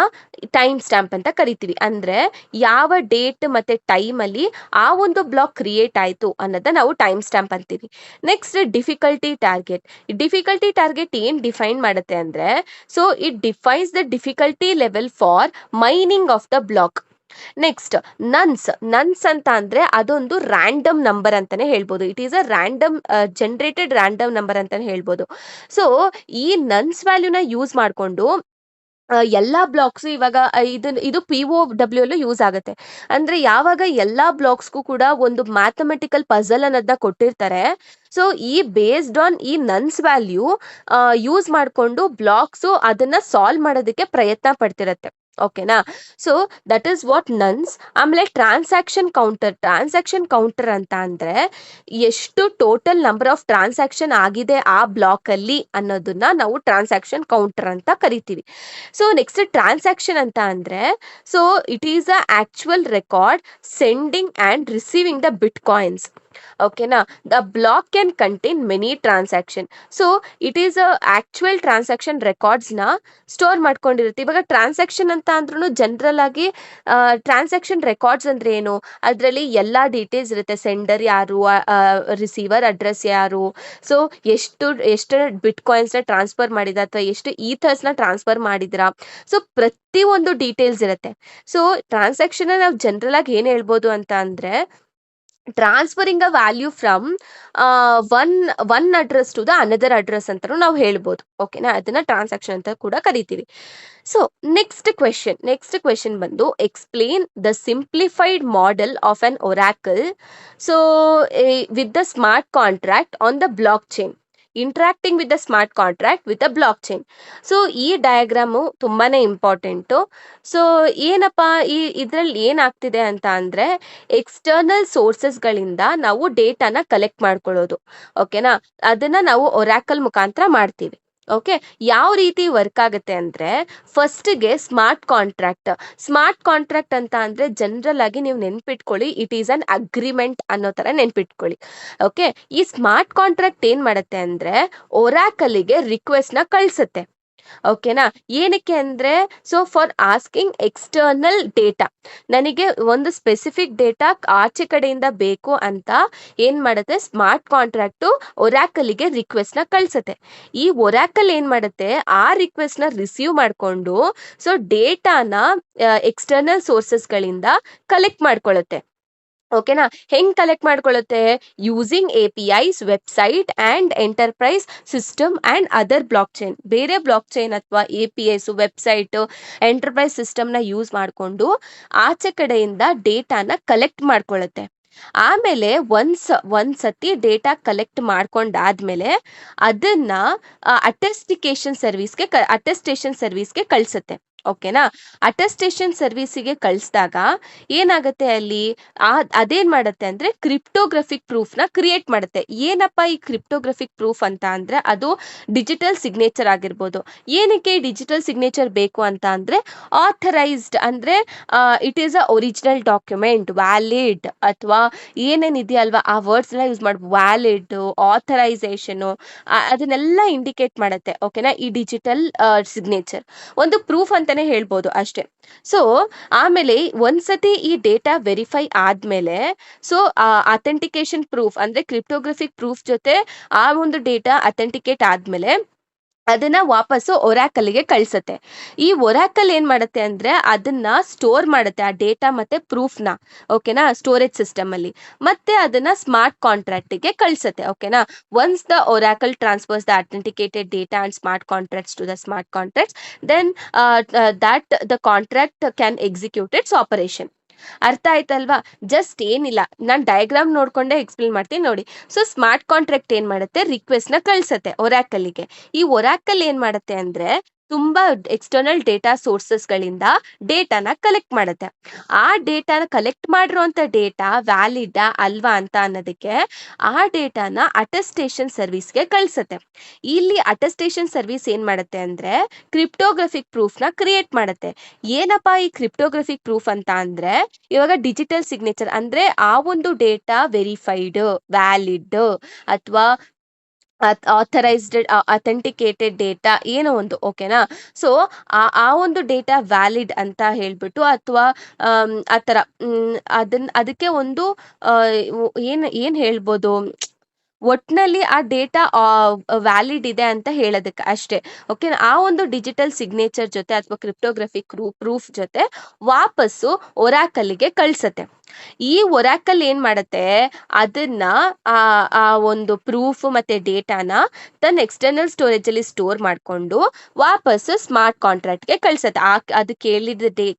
ಟೈಮ್ ಸ್ಟ್ಯಾಂಪ್ ಅಂತ ಕರಿತೀವಿ. ಅಂದ್ರೆ ಯಾವ ಡೇಟ್ ಮತ್ತೆ ಟೈಮ್ ಅಲ್ಲಿ ಆ ಒಂದು ಬ್ಲಾಕ್ ಕ್ರಿಯೇಟ್ ಆಯ್ತು ಅನ್ನೋದನ್ನ ನಾವು ಟೈಮ್ ಸ್ಟ್ಯಾಂಪ್ ಅಂತೀವಿ. ನೆಕ್ಸ್ಟ್ ಡಿಫಿಕಲ್ಟಿ ಟಾರ್ಗೆಟ್ ಏನ್ ಡಿಫೈನ್ ಮಾಡುತ್ತೆ ಅಂದ್ರೆ, so it defines the difficulty level for mining of the block. Next nonce ಅಂತ ಅಂದ್ರೆ ಅದೊಂದು ರ್ಯಾಂಡಮ್ ನಂಬರ್ ಅಂತಾನೆ ಹೇಳ್ಬೋದು. It is a random generated random number ಅಂತಾನೆ ಹೇಳ್ಬೋದು. ಸೊ ಈ ನನ್ಸ್ ವ್ಯಾಲ್ಯೂನ ಯೂಸ್ ಮಾಡ್ಕೊಂಡು ಎಲ್ಲಾ ಬ್ಲಾಕ್ಸ್ ಇವಾಗ ಇದು POW ಅಲ್ಲೂ ಯೂಸ್ ಆಗುತ್ತೆ. ಅಂದ್ರೆ ಯಾವಾಗ ಎಲ್ಲಾ ಬ್ಲಾಕ್ಸ್ಗೂ ಕೂಡ ಒಂದು ಮ್ಯಾಥಮೆಟಿಕಲ್ ಪಜಲ್ ಅನ್ನೋದನ್ನ ಕೊಟ್ಟಿರ್ತಾರೆ. ಸೊ ಈ ಬೇಸ್ಡ್ ಆನ್ ಈ ನನ್ಸ್ ವ್ಯಾಲ್ಯೂ ಯೂಸ್ ಮಾಡ್ಕೊಂಡು ಬ್ಲಾಕ್ಸ್ ಅದನ್ನ ಸಾಲ್ವ್ ಮಾಡೋದಕ್ಕೆ ಪ್ರಯತ್ನ ಪಡ್ತಿರತ್ತೆ. ಓಕೆನಾ? So that is what nuns. ಆಮೇಲೆ ಟ್ರಾನ್ಸಾಕ್ಷನ್ ಕೌಂಟರ್ ಅಂತ ಅಂದ್ರೆ ಎಷ್ಟು ಟೋಟಲ್ ನಂಬರ್ ಆಫ್ ಟ್ರಾನ್ಸಾಕ್ಷನ್ ಆಗಿದೆ ಆ ಬ್ಲಾಕ್ ಅಲ್ಲಿ ಅನ್ನೋದನ್ನ ನಾವು ಟ್ರಾನ್ಸಾಕ್ಷನ್ ಕೌಂಟರ್ ಅಂತ ಕರಿತೀವಿ. ಸೊ ನೆಕ್ಸ್ಟ್ ಟ್ರಾನ್ಸಾಕ್ಷನ್ ಅಂತ ಅಂದ್ರೆ, so it is a actual record sending and receiving the bitcoins. ಓಕೆನಾ? The block can contain many transaction. So it is a actual transaction records ನ ಸ್ಟೋರ್ ಮಾಡ್ಕೊಂಡಿರುತ್ತೆ. ಇವಾಗ ಟ್ರಾನ್ಸಾಕ್ಷನ್ ಅಂತ ಅಂದ್ರೂ ಜನರಲ್ ಆಗಿ ಟ್ರಾನ್ಸಾಕ್ಷನ್ ರೆಕಾರ್ಡ್ಸ್ ಅಂದ್ರೆ ಏನು, ಅದರಲ್ಲಿ ಎಲ್ಲಾ ಡೀಟೇಲ್ಸ್ ಇರುತ್ತೆ. ಸೆಂಡರ್ ಯಾರು, ರಿಸೀವರ್ ಅಡ್ರೆಸ್ ಯಾರು, ಸೊ ಎಷ್ಟು ಬಿಟ್ ಕಾಯಿನ್ಸ್ ನ ಟ್ರಾನ್ಸ್ಫರ್ ಮಾಡಿದ ಅಥವಾ ಎಷ್ಟು ಈಥರ್ಸ್ ನ ಟ್ರಾನ್ಸ್ಫರ್ ಮಾಡಿದ್ರ, ಸೊ ಪ್ರತಿ ಒಂದು ಡೀಟೇಲ್ಸ್ ಇರುತ್ತೆ. ಸೊ ಟ್ರಾನ್ಸಾಕ್ಷನ್ ನಾವು ಜನರಲ್ ಆಗಿ ಏನ್ ಹೇಳ್ಬೋದು ಅಂತ ಅಂದ್ರೆ, transferring a value from one address to the another address ಅಂತಾನು ನಾವು ಹೇಳ್ಬೋದು. ಓಕೆನಾ? ಅದನ್ನ ಟ್ರಾನ್ಸಾಕ್ಷನ್ ಅಂತ ಕೂಡ ಕರಿತೀವಿ. ಸೊ ನೆಕ್ಸ್ಟ್ ಕ್ವೆಶನ್ ಬಂದು explain the simplified model of an oracle so with the smart contract on the blockchain, interacting with the smart contract with the blockchain. So ಈ ಡಯಾಗ್ರಾಮು ತುಂಬಾನೇ ಇಂಪಾರ್ಟೆಂಟು. ಸೊ ಏನಪ್ಪಾ ಇದ್ರಲ್ಲಿ ಏನಾಗ್ತಿದೆ ಅಂತ ಅಂದ್ರೆ, ಎಕ್ಸ್ಟರ್ನಲ್ ಸೋರ್ಸಸ್ಗಳಿಂದ ನಾವು ಡೇಟಾನ ಕಲೆಕ್ಟ್ ಮಾಡ್ಕೊಳ್ಳೋದು. ಓಕೆನಾ? ಅದನ್ನ ನಾವು ಒರಾಕಲ್ ಮುಖಾಂತರ ಮಾಡ್ತೀವಿ. ಓಕೆ, ಯಾವ ರೀತಿ ವರ್ಕ್ ಆಗುತ್ತೆ ಅಂದ್ರೆ, ಫಸ್ಟ್ಗೆ ಸ್ಮಾರ್ಟ್ ಕಾಂಟ್ರಾಕ್ಟ್ ಅಂತ ಅಂದ್ರೆ ಜನರಲ್ ಆಗಿ ನೀವು ನೆನ್ಪಿಟ್ಕೊಳ್ಳಿ, ಇಟ್ ಈಸ್ ಅನ್ ಅಗ್ರಿಮೆಂಟ್ ಅನ್ನೋ ತರ ನೆನ್ಪಿಟ್ಕೊಳ್ಳಿ. ಓಕೆ, ಈ ಸ್ಮಾರ್ಟ್ ಕಾಂಟ್ರಾಕ್ಟ್ ಏನ್ ಮಾಡುತ್ತೆ ಅಂದ್ರೆ ಒರಾಕಲ್ಗೆ ರಿಕ್ವೆಸ್ಟ್ ನ ಕಳ್ಸುತ್ತೆ. ಓಕೆನಾ? ಏನಕ್ಕೆ ಅಂದ್ರೆ, so for asking external data, ನನಗೆ ಒಂದು ಸ್ಪೆಸಿಫಿಕ್ ಡೇಟಾ ಆಚೆ ಕಡೆಯಿಂದ ಬೇಕು ಅಂತ ಏನ್ ಮಾಡುತ್ತೆ, ಸ್ಮಾರ್ಟ್ ಕಾಂಟ್ರಾಕ್ಟ್ ಒರಾಕಲ್ಗೆ ರಿಕ್ವೆಸ್ಟ್ ನ ಕಳ್ಸುತ್ತೆ. ಈ ಒರಾಕಲ್ ಏನ್ ಮಾಡುತ್ತೆ, ಆ ರಿಕ್ವೆಸ್ಟ್ ನ ರಿಸೀವ್ ಮಾಡ್ಕೊಂಡು ಸೊ ಡೇಟಾನ ಎಕ್ಸ್ಟರ್ನಲ್ ಸೋರ್ಸಸ್ ಗಳಿಂದ ಕಲೆಕ್ಟ್ ಮಾಡ್ಕೊಳ್ಳುತ್ತೆ. ಓಕೆನಾ? ಹೆಂಗ್ ಕಲೆಕ್ಟ್ ಮಾಡ್ಕೊಳ್ಳುತ್ತೆ, using APIs, website and enterprise system and other block chain. ಬೇರೆ ಬ್ಲಾಕ್ ಚೈನ್ ಅಥವಾ APIs, ವೆಬ್ಸೈಟ್, ಎಂಟರ್ಪ್ರೈಸ್ ಸಿಸ್ಟಮ್ ನ ಯೂಸ್ ಮಾಡಿಕೊಂಡು ಆಚೆ ಕಡೆಯಿಂದ ಡೇಟಾನ ಕಲೆಕ್ಟ್ ಮಾಡ್ಕೊಳ್ಳುತ್ತೆ. ಆಮೇಲೆ ಒಂದ್ಸತಿ ಡೇಟಾ ಕಲೆಕ್ಟ್ ಮಾಡ್ಕೊಂಡಾದ್ಮೇಲೆ ಅದನ್ನ ಅಟೆಸ್ಟೇಷನ್ ಸರ್ವಿಸ್ಗೆ ಕಳ್ಸುತ್ತೆ. ಓಕೆನಾ? ಅಟೆಸ್ಟೇಷನ್ ಸರ್ವಿಸಿಗೆ ಕಳಿಸಿದಾಗ ಏನಾಗುತ್ತೆ, ಅಲ್ಲಿ ಅದೇನ್ ಮಾಡುತ್ತೆ ಅಂದ್ರೆ ಕ್ರಿಪ್ಟೋಗ್ರಫಿಕ್ ಪ್ರೂಫ್ ನ ಕ್ರಿಯೇಟ್ ಮಾಡುತ್ತೆ. ಏನಪ್ಪಾ ಈ ಕ್ರಿಪ್ಟೋಗ್ರಫಿಕ್ ಪ್ರೂಫ್ ಅಂತ ಅಂದ್ರೆ, ಅದು ಡಿಜಿಟಲ್ ಸಿಗ್ನೇಚರ್ ಆಗಿರ್ಬೋದು. ಏನಕ್ಕೆ ಡಿಜಿಟಲ್ ಸಿಗ್ನೇಚರ್ ಬೇಕು ಅಂತ ಅಂದ್ರೆ, ಆಥರೈಸ್ಡ್ ಅಂದ್ರೆ it is a original document, valid ಅಥವಾ ಏನೇನ್ ಇದೆಯಲ್ವಾ ಆ ವರ್ಡ್ಸ್ ಎಲ್ಲ ಯೂಸ್ ಮಾಡ್ಬೋದು. ವ್ಯಾಲಿಡ್, ಆಥರೈಸೇಷನ್, ಅದನ್ನೆಲ್ಲ ಇಂಡಿಕೇಟ್ ಮಾಡುತ್ತೆ. ಓಕೆನಾ? ಈ ಡಿಜಿಟಲ್ ಸಿಗ್ನೇಚರ್ ಒಂದು ಪ್ರೂಫ್ ಅಂತಾನೆ ಹೇಳ್ಬೋದು ಅಷ್ಟೇ. ಸೊ ಆಮೇಲೆ ಒಂದ್ಸತಿ ಈ ಡೇಟಾ ವೆರಿಫೈ ಆದ್ಮೇಲೆ, ಸೊ ಅಥೆಂಟಿಕೇಶನ್ ಪ್ರೂಫ್ ಅಂದ್ರೆ ಕ್ರಿಪ್ಟೋಗ್ರಫಿಕ್ ಪ್ರೂಫ್ ಜೊತೆ ಆ ಒಂದು ಡೇಟಾ ಅಥೆಂಟಿಕೇಟ್ ಆದ್ಮೇಲೆ ಅದನ್ನ ವಾಪಸ್ಸು ಒರಾಕಲ್ಗೆ ಕಳ್ಸುತ್ತೆ. ಈ ಒರಾಕಲ್ ಏನ್ ಮಾಡುತ್ತೆ ಅಂದ್ರೆ ಅದನ್ನ ಸ್ಟೋರ್ ಮಾಡುತ್ತೆ, ಆ ಡೇಟಾ ಮತ್ತೆ ಪ್ರೂಫ್ ನ. ಓಕೆನಾ? ಸ್ಟೋರೇಜ್ ಸಿಸ್ಟಮ್ ಅಲ್ಲಿ ಮತ್ತೆ ಅದನ್ನ ಸ್ಮಾರ್ಟ್ ಕಾಂಟ್ರಾಕ್ಟ್ ಗೆ ಕಳ್ಸುತ್ತೆ. ಓಕೆನಾ? Once the oracle transfers the authenticated data and smart contracts to the smart contracts, then that the contract can execute its operation. ಅರ್ಥ ಆಯ್ತಲ್ವಾ? ಜಸ್ಟ್ ಏನಿಲ್ಲ, ನಾನು ಡಯಾಗ್ರಾಮ್ ನೋಡ್ಕೊಂಡೆ ಎಕ್ಸ್ಪ್ಲೇನ್ ಮಾಡ್ತೀನಿ ನೋಡಿ. ಸೊ ಸ್ಮಾರ್ಟ್ ಕಾಂಟ್ರಾಕ್ಟ್ ಏನ್ ಮಾಡುತ್ತೆ, ರಿಕ್ವೆಸ್ಟ್ ನ ಕಳ್ಸತ್ತೆ ಒರಾಕಲ್ಗೆ. ಈ ಒರಾಕಲ್ ಏನ್ ಮಾಡುತ್ತೆ ಅಂದ್ರೆ ತುಂಬಾ ಎಕ್ಸ್ಟರ್ನಲ್ ಡೇಟಾ ಸೋರ್ಸಸ್ಗಳಿಂದ ಡೇಟಾನ ಕಲೆಕ್ಟ್ ಮಾಡುತ್ತೆ. ಆ ಡೇಟಾನ ಕಲೆಕ್ಟ್ ಮಾಡಿರುವಂತ ಡೇಟಾ ವ್ಯಾಲಿಡ್ ಅಲ್ವಾ ಅಂತ ಅನ್ನೋದಕ್ಕೆ ಆ ಡೇಟಾನ ಅಟೆಸ್ಟೇಷನ್ ಸರ್ವಿಸ್ಗೆ ಕಳ್ಸತ್ತೆ. ಇಲ್ಲಿ ಅಟೆಸ್ಟೇಷನ್ ಸರ್ವಿಸ್ ಏನ್ ಮಾಡುತ್ತೆ ಅಂದ್ರೆ ಕ್ರಿಪ್ಟೋಗ್ರಫಿಕ್ ಪ್ರೂಫ್ ನ ಕ್ರಿಯೇಟ್ ಮಾಡುತ್ತೆ. ಏನಪ್ಪಾ ಈ ಕ್ರಿಪ್ಟೋಗ್ರಫಿಕ್ ಪ್ರೂಫ್ ಅಂತ ಅಂದ್ರೆ ಇವಾಗ ಡಿಜಿಟಲ್ ಸಿಗ್ನೇಚರ್ ಅಂದ್ರೆ ಆ ಒಂದು ಡೇಟಾ ವೆರಿಫೈಡ್, ವ್ಯಾಲಿಡ್ ಅಥವಾ ಆಥರೈಸ್ಡ್, ಅಥೆಂಟಿಕೇಟೆಡ್ ಡೇಟಾ ಏನೋ ಒಂದು, ಓಕೆನಾ. ಸೊ ಆ ಒಂದು ಡೇಟಾ ವ್ಯಾಲಿಡ್ ಅಂತ ಹೇಳ್ಬಿಟ್ಟು ಅಥವಾ ಆ ಥರ ಅದಕ್ಕೆ ಒಂದು ಏನ್ ಏನ್ ಹೇಳ್ಬೋದು, ಒಟ್ನಲ್ಲಿ ಆ ಡೇಟಾ ವ್ಯಾಲಿಡ್ ಇದೆ ಅಂತ ಹೇಳೋದಕ್ಕೆ ಅಷ್ಟೇ. ಓಕೆ, ಆ ಒಂದು ಡಿಜಿಟಲ್ ಸಿಗ್ನೇಚರ್ ಜೊತೆ ಅಥವಾ ಕ್ರಿಪ್ಟೋಗ್ರಫಿಕ್ ಪ್ರೂಫ್ ಜೊತೆ ವಾಪಸ್ಸು ಒರಾಕಲ್ಗೆ ಕಳ್ಸತ್ತೆ. ಈ ಒರಾಕಲ್ ಏನ್ ಮಾಡತ್ತೆ, ಅದನ್ನ ಆ ಒಂದು ಪ್ರೂಫ್ ಮತ್ತೆ ಡೇಟಾನ ತನ್ನ ಎಕ್ಸ್ಟರ್ನಲ್ ಸ್ಟೋರೇಜ್ ಅಲ್ಲಿ ಸ್ಟೋರ್ ಮಾಡ್ಕೊಂಡು ವಾಪಸ್ಸು ಸ್ಮಾರ್ಟ್ ಕಾಂಟ್ರಾಕ್ಟ್ಗೆ ಕಳ್ಸತ್ತೆ. ಅದು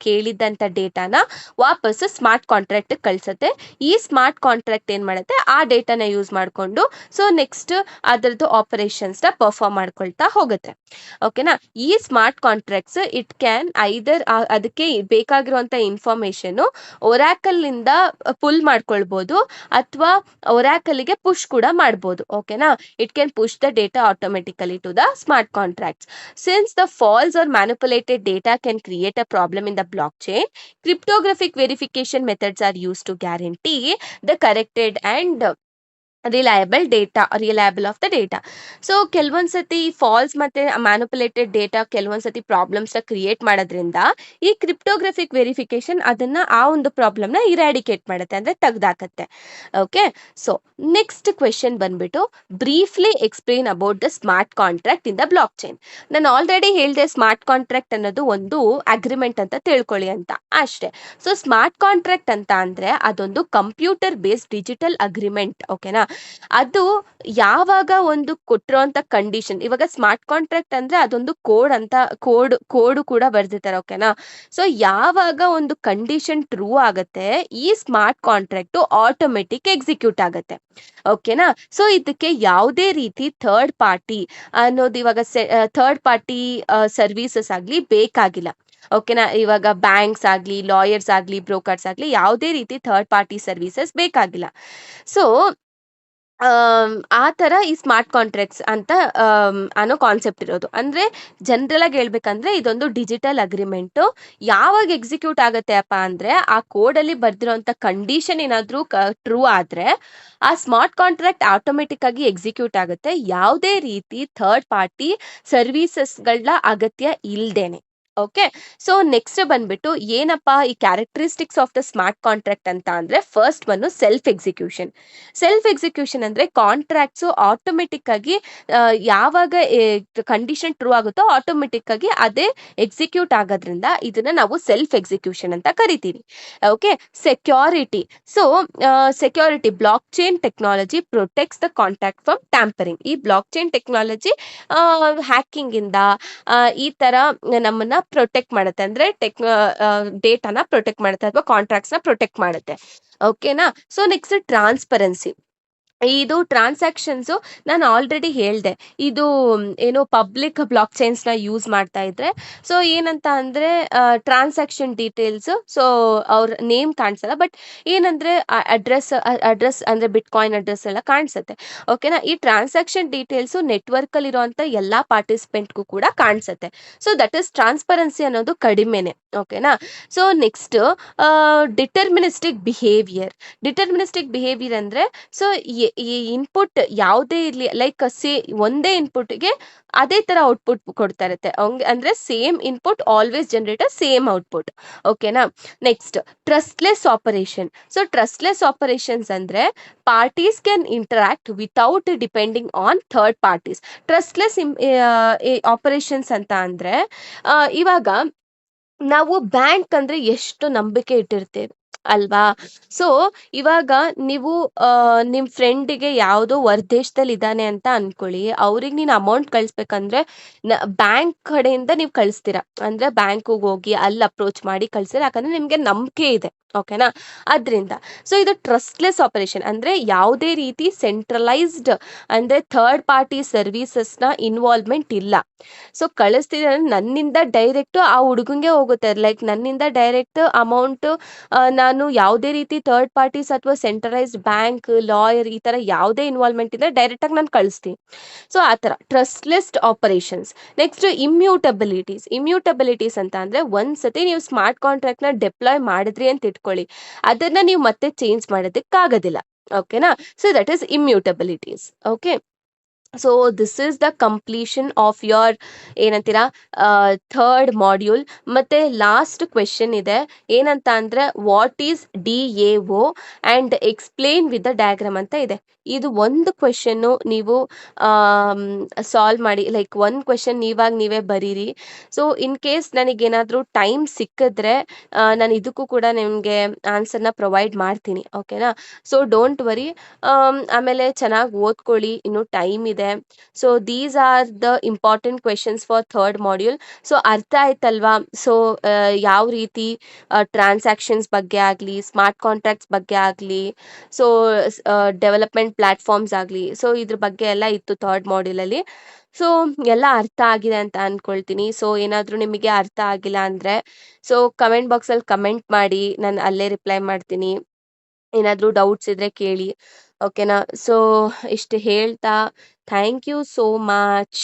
ಕೇಳಿದಂತ ಡೇಟಾನ ವಾಪಸ್ಸು ಸ್ಮಾರ್ಟ್ ಕಾಂಟ್ರಾಕ್ಟ್ ಕಳ್ಸತ್ತೆ. ಈ ಸ್ಮಾರ್ಟ್ ಕಾಂಟ್ರಾಕ್ಟ್ ಏನ್ ಮಾಡುತ್ತೆ, ಆ ಡೇಟಾನ ಯೂಸ್ ಮಾಡ್ಕೊಂಡು ಸೊ ನೆಕ್ಸ್ಟ್ ಅದರದ್ದು ಆಪರೇಷನ್ಸ್ ನ ಪರ್ಫಾರ್ಮ್ ಮಾಡ್ಕೊಳ್ತಾ ಹೋಗುತ್ತೆ. ಓಕೆನಾ. ಈ smart contracts it can either ಅದಕ್ಕೆ ಬೇಕಾಗಿರುವಂತ ಇನ್ಫಾರ್ಮೇಶನ್ ಒರಾಕಲ್ ಇಂದ ಪುಲ್ ಮಾಡ್ಕೊಳ್ಬಹುದು ಅಥವಾ ಒರಾಕಲ್ಗೆ ಪುಷ್ ಕೂಡ ಮಾಡ್ಬೋದು. ಓಕೆನಾ. It can push the data automatically to the smart contracts. Since the false or manipulated data can create a problem in the blockchain, cryptographic verification methods are used to guarantee the corrected and reliable of the data. So ಕೆಲವೊಂದ್ಸತಿ ಫಾಲ್ಸ್ ಮತ್ತೆ ಮ್ಯಾನಿಪುಲೇಟೆಡ್ ಡೇಟಾ ಕೆಲವೊಂದ್ಸತಿ ಪ್ರಾಬ್ಲಮ್ಸ್ ಕ್ರಿಯೇಟ್ ಮಾಡೋದ್ರಿಂದ ಈ ಕ್ರಿಪ್ಟೋಗ್ರಫಿಕ್ ವೆರಿಫಿಕೇಶನ್ ಅದನ್ನ ಆ ಒಂದು ಪ್ರಾಬ್ಲಮ್ನ ಇರಾಡಿಕೇಟ್ ಮಾಡುತ್ತೆ, ಅಂದ್ರೆ ತೆಗ್ದಾಕತ್ತೆ. ಓಕೆ. ಸೊ ನೆಕ್ಸ್ಟ್ ಕ್ವೆಶನ್ ಬಂದ್ಬಿಟ್ಟು briefly explain about the smart contract in the blockchain. ನಾನು ಆಲ್ರೆಡಿ ಹೇಳಿದೆ ಸ್ಮಾರ್ಟ್ ಕಾಂಟ್ರಾಕ್ಟ್ ಅನ್ನೋದು ಒಂದು ಅಗ್ರಿಮೆಂಟ್ ಅಂತ ತಿಳ್ಕೊಳ್ಳಿ ಅಂತ ಅಷ್ಟೇ. ಸೊ ಸ್ಮಾರ್ಟ್ ಕಾಂಟ್ರಾಕ್ಟ್ ಅಂತ ಅಂದ್ರೆ ಅದೊಂದು ಕಂಪ್ಯೂಟರ್ ಬೇಸ್ಡ್ ಡಿಜಿಟಲ್ ಅಗ್ರಿಮೆಂಟ್. ಓಕೆನಾ. ಅದು ಯಾವಾಗ ಒಂದು ಕೊಟ್ಟಿರುವಂತ ಕಂಡೀಷನ್, ಇವಾಗ ಸ್ಮಾರ್ಟ್ ಕಾಂಟ್ರಾಕ್ಟ್ ಅಂದ್ರೆ ಅದೊಂದು ಕೋಡ್ ಕೂಡ ಬರ್ದಿರ್ತಾರೆ. ಓಕೆನಾ. ಸೊ ಯಾವಾಗ ಒಂದು ಕಂಡೀಷನ್ ಟ್ರೂ ಆಗತ್ತೆ, ಈ ಸ್ಮಾರ್ಟ್ ಕಾಂಟ್ರಾಕ್ಟ್ ಆಟೋಮೆಟಿಕ್ ಎಕ್ಸಿಕ್ಯೂಟ್ ಆಗತ್ತೆ. ಓಕೆನಾ. ಸೊ ಇದಕ್ಕೆ ಯಾವುದೇ ರೀತಿ ಥರ್ಡ್ ಪಾರ್ಟಿ ಅನ್ನೋದು ಇವಾಗ ಥರ್ಡ್ ಪಾರ್ಟಿ ಸರ್ವಿಸಸ್ ಆಗ್ಲಿ ಬೇಕಾಗಿಲ್ಲ. ಓಕೆನಾ. ಇವಾಗ ಬ್ಯಾಂಕ್ಸ್ ಆಗ್ಲಿ, ಲಾಯರ್ಸ್ ಆಗ್ಲಿ, ಬ್ರೋಕರ್ಸ್ ಆಗ್ಲಿ ಯಾವುದೇ ರೀತಿ ಥರ್ಡ್ ಪಾರ್ಟಿ ಸರ್ವಿಸಸ್ ಬೇಕಾಗಿಲ್ಲ. ಸೊ ಆ ತರ ಈ ಸ್ಮಾರ್ಟ್ ಕಾಂಟ್ರಾಕ್ಟ್ಸ್ ಅಂತ ಅನ್ನೋ ಕಾನ್ಸೆಪ್ಟ್ ಇರೋದು. ಅಂದ್ರೆ ಜನರಲ್ ಆಗಿ ಹೇಳ್ಬೇಕಂದ್ರೆ ಇದೊಂದು ಡಿಜಿಟಲ್ ಅಗ್ರಿಮೆಂಟ್. ಯಾವಾಗ ಎಕ್ಸಿಕ್ಯೂಟ್ ಆಗತ್ತೆ ಅಪ್ಪ ಅಂದ್ರೆ ಆ ಕೋಡ್ ಅಲ್ಲಿ ಬರ್ದಿರೋಂತ ಕಂಡೀಷನ್ ಏನಾದ್ರೂ ಟ್ರೂ ಆದ್ರೆ ಆ ಸ್ಮಾರ್ಟ್ ಕಾಂಟ್ರಾಕ್ಟ್ ಆಟೋಮೆಟಿಕ್ ಆಗಿ ಎಕ್ಸಿಕ್ಯೂಟ್ ಆಗುತ್ತೆ, ಯಾವುದೇ ರೀತಿ ಥರ್ಡ್ ಪಾರ್ಟಿ ಸರ್ವಿಸಸ್ಗಳ ಅಗತ್ಯ ಇಲ್ದೇನೆ. ಓಕೆ. ಸೊ ನೆಕ್ಸ್ಟ್ ಬಂದ್ಬಿಟ್ಟು ಏನಪ್ಪಾ ಈ characteristics of the smart contract ಅಂತ ಅಂದ್ರೆ ಫಸ್ಟ್ ಒಂದು ಸೆಲ್ಫ್ ಎಕ್ಸಿಕ್ಯೂಷನ್. ಸೆಲ್ಫ್ ಎಕ್ಸಿಕ್ಯೂಷನ್ ಅಂದ್ರೆ ಕಾಂಟ್ರಾಕ್ಟ್ಸ್ ಆಟೋಮೆಟಿಕ್ ಆಗಿ ಯಾವಾಗ ಕಂಡೀಷನ್ ಟ್ರೂ ಆಗುತ್ತೋ ಆಟೋಮೆಟಿಕ್ ಆಗಿ ಅದೇ ಎಕ್ಸಿಕ್ಯೂಟ್ ಆಗೋದ್ರಿಂದ ಇದನ್ನ ನಾವು ಸೆಲ್ಫ್ ಎಕ್ಸಿಕ್ಯೂಷನ್ ಅಂತ ಕರಿತೀವಿ. Okay. Security. So security, blockchain technology protects the contract from tampering. ಈ ಬ್ಲಾಕ್ ಚೈನ್ ಟೆಕ್ನಾಲಜಿ ಹ್ಯಾಕಿಂಗ್ ಇಂದ ಈ ತರ ನಮ್ಮನ್ನ ಪ್ರೊಟೆಕ್ಟ್ ಮಾಡುತ್ತೆ, ಅಂದ್ರೆ ಡೇಟಾನ ಪ್ರೊಟೆಕ್ಟ್ ಮಾಡುತ್ತೆ ಅಥವಾ ಕಾಂಟ್ರಾಕ್ಟ್ಸ್ ನ ಪ್ರೊಟೆಕ್ಟ್ ಮಾಡುತ್ತೆ. ಓಕೆನಾ. So next transparency. ಇದು ಟ್ರಾನ್ಸಾಕ್ಷನ್ಸ್ ನಾನು ಆಲ್ರೆಡಿ ಹೇಳ್ದೆ, ಇದು ಏನು ಪಬ್ಲಿಕ್ ಬ್ಲಾಕ್ ಚೈನ್ಸ್ ನ ಯೂಸ್ ಮಾಡ್ತಾ ಇದ್ರೆ ಸೊ ಏನಂತ ಅಂದ್ರೆ ಟ್ರಾನ್ಸಾಕ್ಷನ್ ಡೀಟೇಲ್ಸ್, ಸೊ ಅವ್ರ ನೇಮ್ ಕಾಣಿಸಲ್ಲ, ಬಟ್ ಏನಂದ್ರೆ ಅಡ್ರೆಸ್ ಅಂದ್ರೆ ಬಿಟ್ ಕಾಯಿನ್ ಅಡ್ರೆಸ್ ಎಲ್ಲ ಕಾಣಿಸುತ್ತೆ. ಓಕೆನಾ. ಈ ಟ್ರಾನ್ಸಾಕ್ಷನ್ ಡೀಟೇಲ್ಸ್ ನೆಟ್ವರ್ಕ್ ಅಲ್ಲಿ ಇರುವಂತ ಎಲ್ಲಾ ಪಾರ್ಟಿಸಿಪೆಂಟ್ಗೂ ಕೂಡ ಕಾಣಿಸುತ್ತೆ. ಸೊ ದಟ್ ಇಸ್ ಟ್ರಾನ್ಸ್ಪರೆನ್ಸಿ ಅನ್ನೋದು ಕಡಿಮೆನೆ. ಓಕೆನಾ. ಸೊ ನೆಕ್ಸ್ಟ್ ಡಿಟರ್ಮಿನಿಸ್ಟಿಕ್ ಬಿಹೇವಿಯರ್ ಅಂದ್ರೆ ಸೊ ಈ ಇನ್ಪುಟ್ ಯಾವುದೇ ಇರ್ಲಿ, ಲೈಕ್ ಒಂದೇ ಇನ್ಪುಟ್ಗೆ ಅದೇ ತರ ಔಟ್ಪುಟ್ ಕೊಡ್ತಾ ಇರುತ್ತೆ. ಅಂದ್ರೆ same input always generate same output. ಓಕೆನಾ. Next trustless operation. So trustless operations ಅಂದ್ರೆ parties can interact without depending on third parties. Trustless operations ಅಂತ ಅಂದ್ರೆ ಇವಾಗ ನಾವು ಬ್ಯಾಂಕ್ ಅಂದ್ರೆ ಎಷ್ಟು ನಂಬಿಕೆ ಇಟ್ಟಿರ್ತೇವೆ ಅಲ್ವಾ. ಸೊ ಇವಾಗ ನೀವು ನಿಮ್ ಫ್ರೆಂಡಿಗೆ ಯಾವುದೋ ಹೊರದೇಶದಲ್ಲಿ ಇದ್ದಾನೆ ಅಂತ ಅನ್ಕೊಳ್ಳಿ, ಅವ್ರಿಗೆ ನೀನ್ ಅಮೌಂಟ್ ಕಳಿಸ್ಬೇಕಂದ್ರೆ ಬ್ಯಾಂಕ್ ಕಡೆಯಿಂದ ನೀವು ಕಳಿಸ್ತೀರಾ, ಅಂದ್ರೆ ಬ್ಯಾಂಕಿಗೆ ಹೋಗಿ ಅಲ್ಲಿ ಅಪ್ರೋಚ್ ಮಾಡಿ ಕಳಿಸ್ತೀರಾ, ಯಾಕಂದ್ರೆ ನಿಮ್ಗೆ ನಂಬಿಕೆ ಇದೆ. ಓಕೆನಾ. ಅದ್ರಿಂದ ಸೊ ಇದು ಟ್ರಸ್ಟ್ಲೆಸ್ ಆಪರೇಷನ್ ಅಂದ್ರೆ ಯಾವುದೇ ರೀತಿ ಸೆಂಟ್ರಲೈಸ್ಡ್ ಅಂದ್ರೆ ಥರ್ಡ್ ಪಾರ್ಟಿ ಸರ್ವಿಸಸ್ ನ ಇನ್ವಾಲ್ವ್ಮೆಂಟ್ ಇಲ್ಲ. ಸೊ ಕಳಿಸ್ತಿದೆ ಅಂದ್ರೆ ನನ್ನಿಂದ ಡೈರೆಕ್ಟ್ ಆ ಹುಡುಗಂಗೆ ಹೋಗುತ್ತೆ. ಲೈಕ್ ನನ್ನಿಂದ ಡೈರೆಕ್ಟ್ ಅಮೌಂಟ್ ನಾನು ಯಾವುದೇ ರೀತಿ ಥರ್ಡ್ ಪಾರ್ಟೀಸ್ ಅಥವಾ ಸೆಂಟ್ರಲೈಸ್ಡ್ ಬ್ಯಾಂಕ್, ಲಾಯರ್ ಈ ತರ ಯಾವುದೇ ಇನ್ವಾಲ್ವ್‌ಮೆಂಟ್ ಇಲ್ಲದೆ ಡೈರೆಕ್ಟ್ ಆಗಿ ನಾನು ಕಳಿಸ್ತೀನಿ. ಸೊ ಆ ಥರ ಟ್ರಸ್ಟ್ಲೆಸ್ ಆಪರೇಷನ್ಸ್. ನೆಕ್ಸ್ಟ್ ಇಮ್ಯೂಟಬಿಲಿಟೀಸ್ ಅಂತ ಅಂದ್ರೆ ಒಂದ್ಸತಿ ನೀವು ಸ್ಮಾರ್ಟ್ ಕಾಂಟ್ರಾಕ್ಟ್‌ನ ಡಿಪ್ಲಾಯ್ ಮಾಡಿದ್ರಿ ಅಂತ ಇಟ್ಕೊಳ್ಳಿ. ಅದನ್ನ ನೀವು ಮತ್ತೆ ಚೇಂಜ್ ಮಾಡೋದಕ್ಕಾಗೋದಿಲ್ಲ. ಓಕೆನಾ? So that is immutabilities. Okay. So this is the completion of your ಏನಂತೀರಾ ಥರ್ಡ್ ಮಾಡ್ಯೂಲ್. ಮತ್ತೆ ಲಾಸ್ಟ್ ಕ್ವೆಶನ್ ಇದೆ. ಏನಂತ ಅಂದ್ರೆ what is DAO and explain with the diagram ಅಂತ ಇದೆ. ಇದು ಒಂದು ಕ್ವೆಶನ್ನು ನೀವು ಸಾಲ್ವ್ ಮಾಡಿ, ಲೈಕ್ ಒಂದು ಕ್ವೆಶನ್ ನೀವೇ ಬರೀರಿ. ಸೊ ಇನ್ ಕೇಸ್ ನನಗೇನಾದರೂ ಟೈಮ್ ಸಿಕ್ಕಿದ್ರೆ ನಾನು ಇದಕ್ಕೂ ಕೂಡ ನಿಮಗೆ ಆನ್ಸರ್ನ ಪ್ರೊವೈಡ್ ಮಾಡ್ತೀನಿ. ಓಕೆನಾ? So don't worry. ಆಮೇಲೆ ಚೆನ್ನಾಗಿ ಓದ್ಕೊಳ್ಳಿ, ಇನ್ನು ಟೈಮ್ ಇದೆ. So these are the important questions for third module. So ಅರ್ಥ ಆಯ್ತಲ್ವಾ? ಸೊ ಯಾವ ರೀತಿ ಟ್ರಾನ್ಸಾಕ್ಷನ್ಸ್ ಬಗ್ಗೆ ಆಗಲಿ, ಸ್ಮಾರ್ಟ್ ಕಾಂಟ್ರಾಕ್ಟ್ಸ್ ಬಗ್ಗೆ ಆಗಲಿ, ಸೊ ಡೆವಲಪ್ಮೆಂಟ್ ಪ್ಲಾಟ್ಫಾರ್ಮ್ಸ್ ಆಗಲಿ, ಸೊ ಇದ್ರ ಬಗ್ಗೆ ಎಲ್ಲ ಇತ್ತು ಥರ್ಡ್ ಮಾಡ್ಯೂಲಲ್ಲಿ. ಸೊ ಎಲ್ಲ ಅರ್ಥ ಆಗಿದೆ ಅಂತ ಅಂದ್ಕೊಳ್ತೀನಿ. ಸೊ ಏನಾದರೂ ನಿಮಗೆ ಅರ್ಥ ಆಗಿಲ್ಲ ಅಂದರೆ ಸೊ ಕಮೆಂಟ್ ಬಾಕ್ಸಲ್ಲಿ ಕಮೆಂಟ್ ಮಾಡಿ, ನಾನು ಅಲ್ಲೇ ರಿಪ್ಲೈ ಮಾಡ್ತೀನಿ. ಏನಾದರೂ ಡೌಟ್ಸ್ ಇದ್ರೆ ಕೇಳಿ. ಓಕೆನಾ? ಸೊ ಇಷ್ಟು ಹೇಳ್ತಾ ಥ್ಯಾಂಕ್ ಯು ಸೋ ಮಚ್.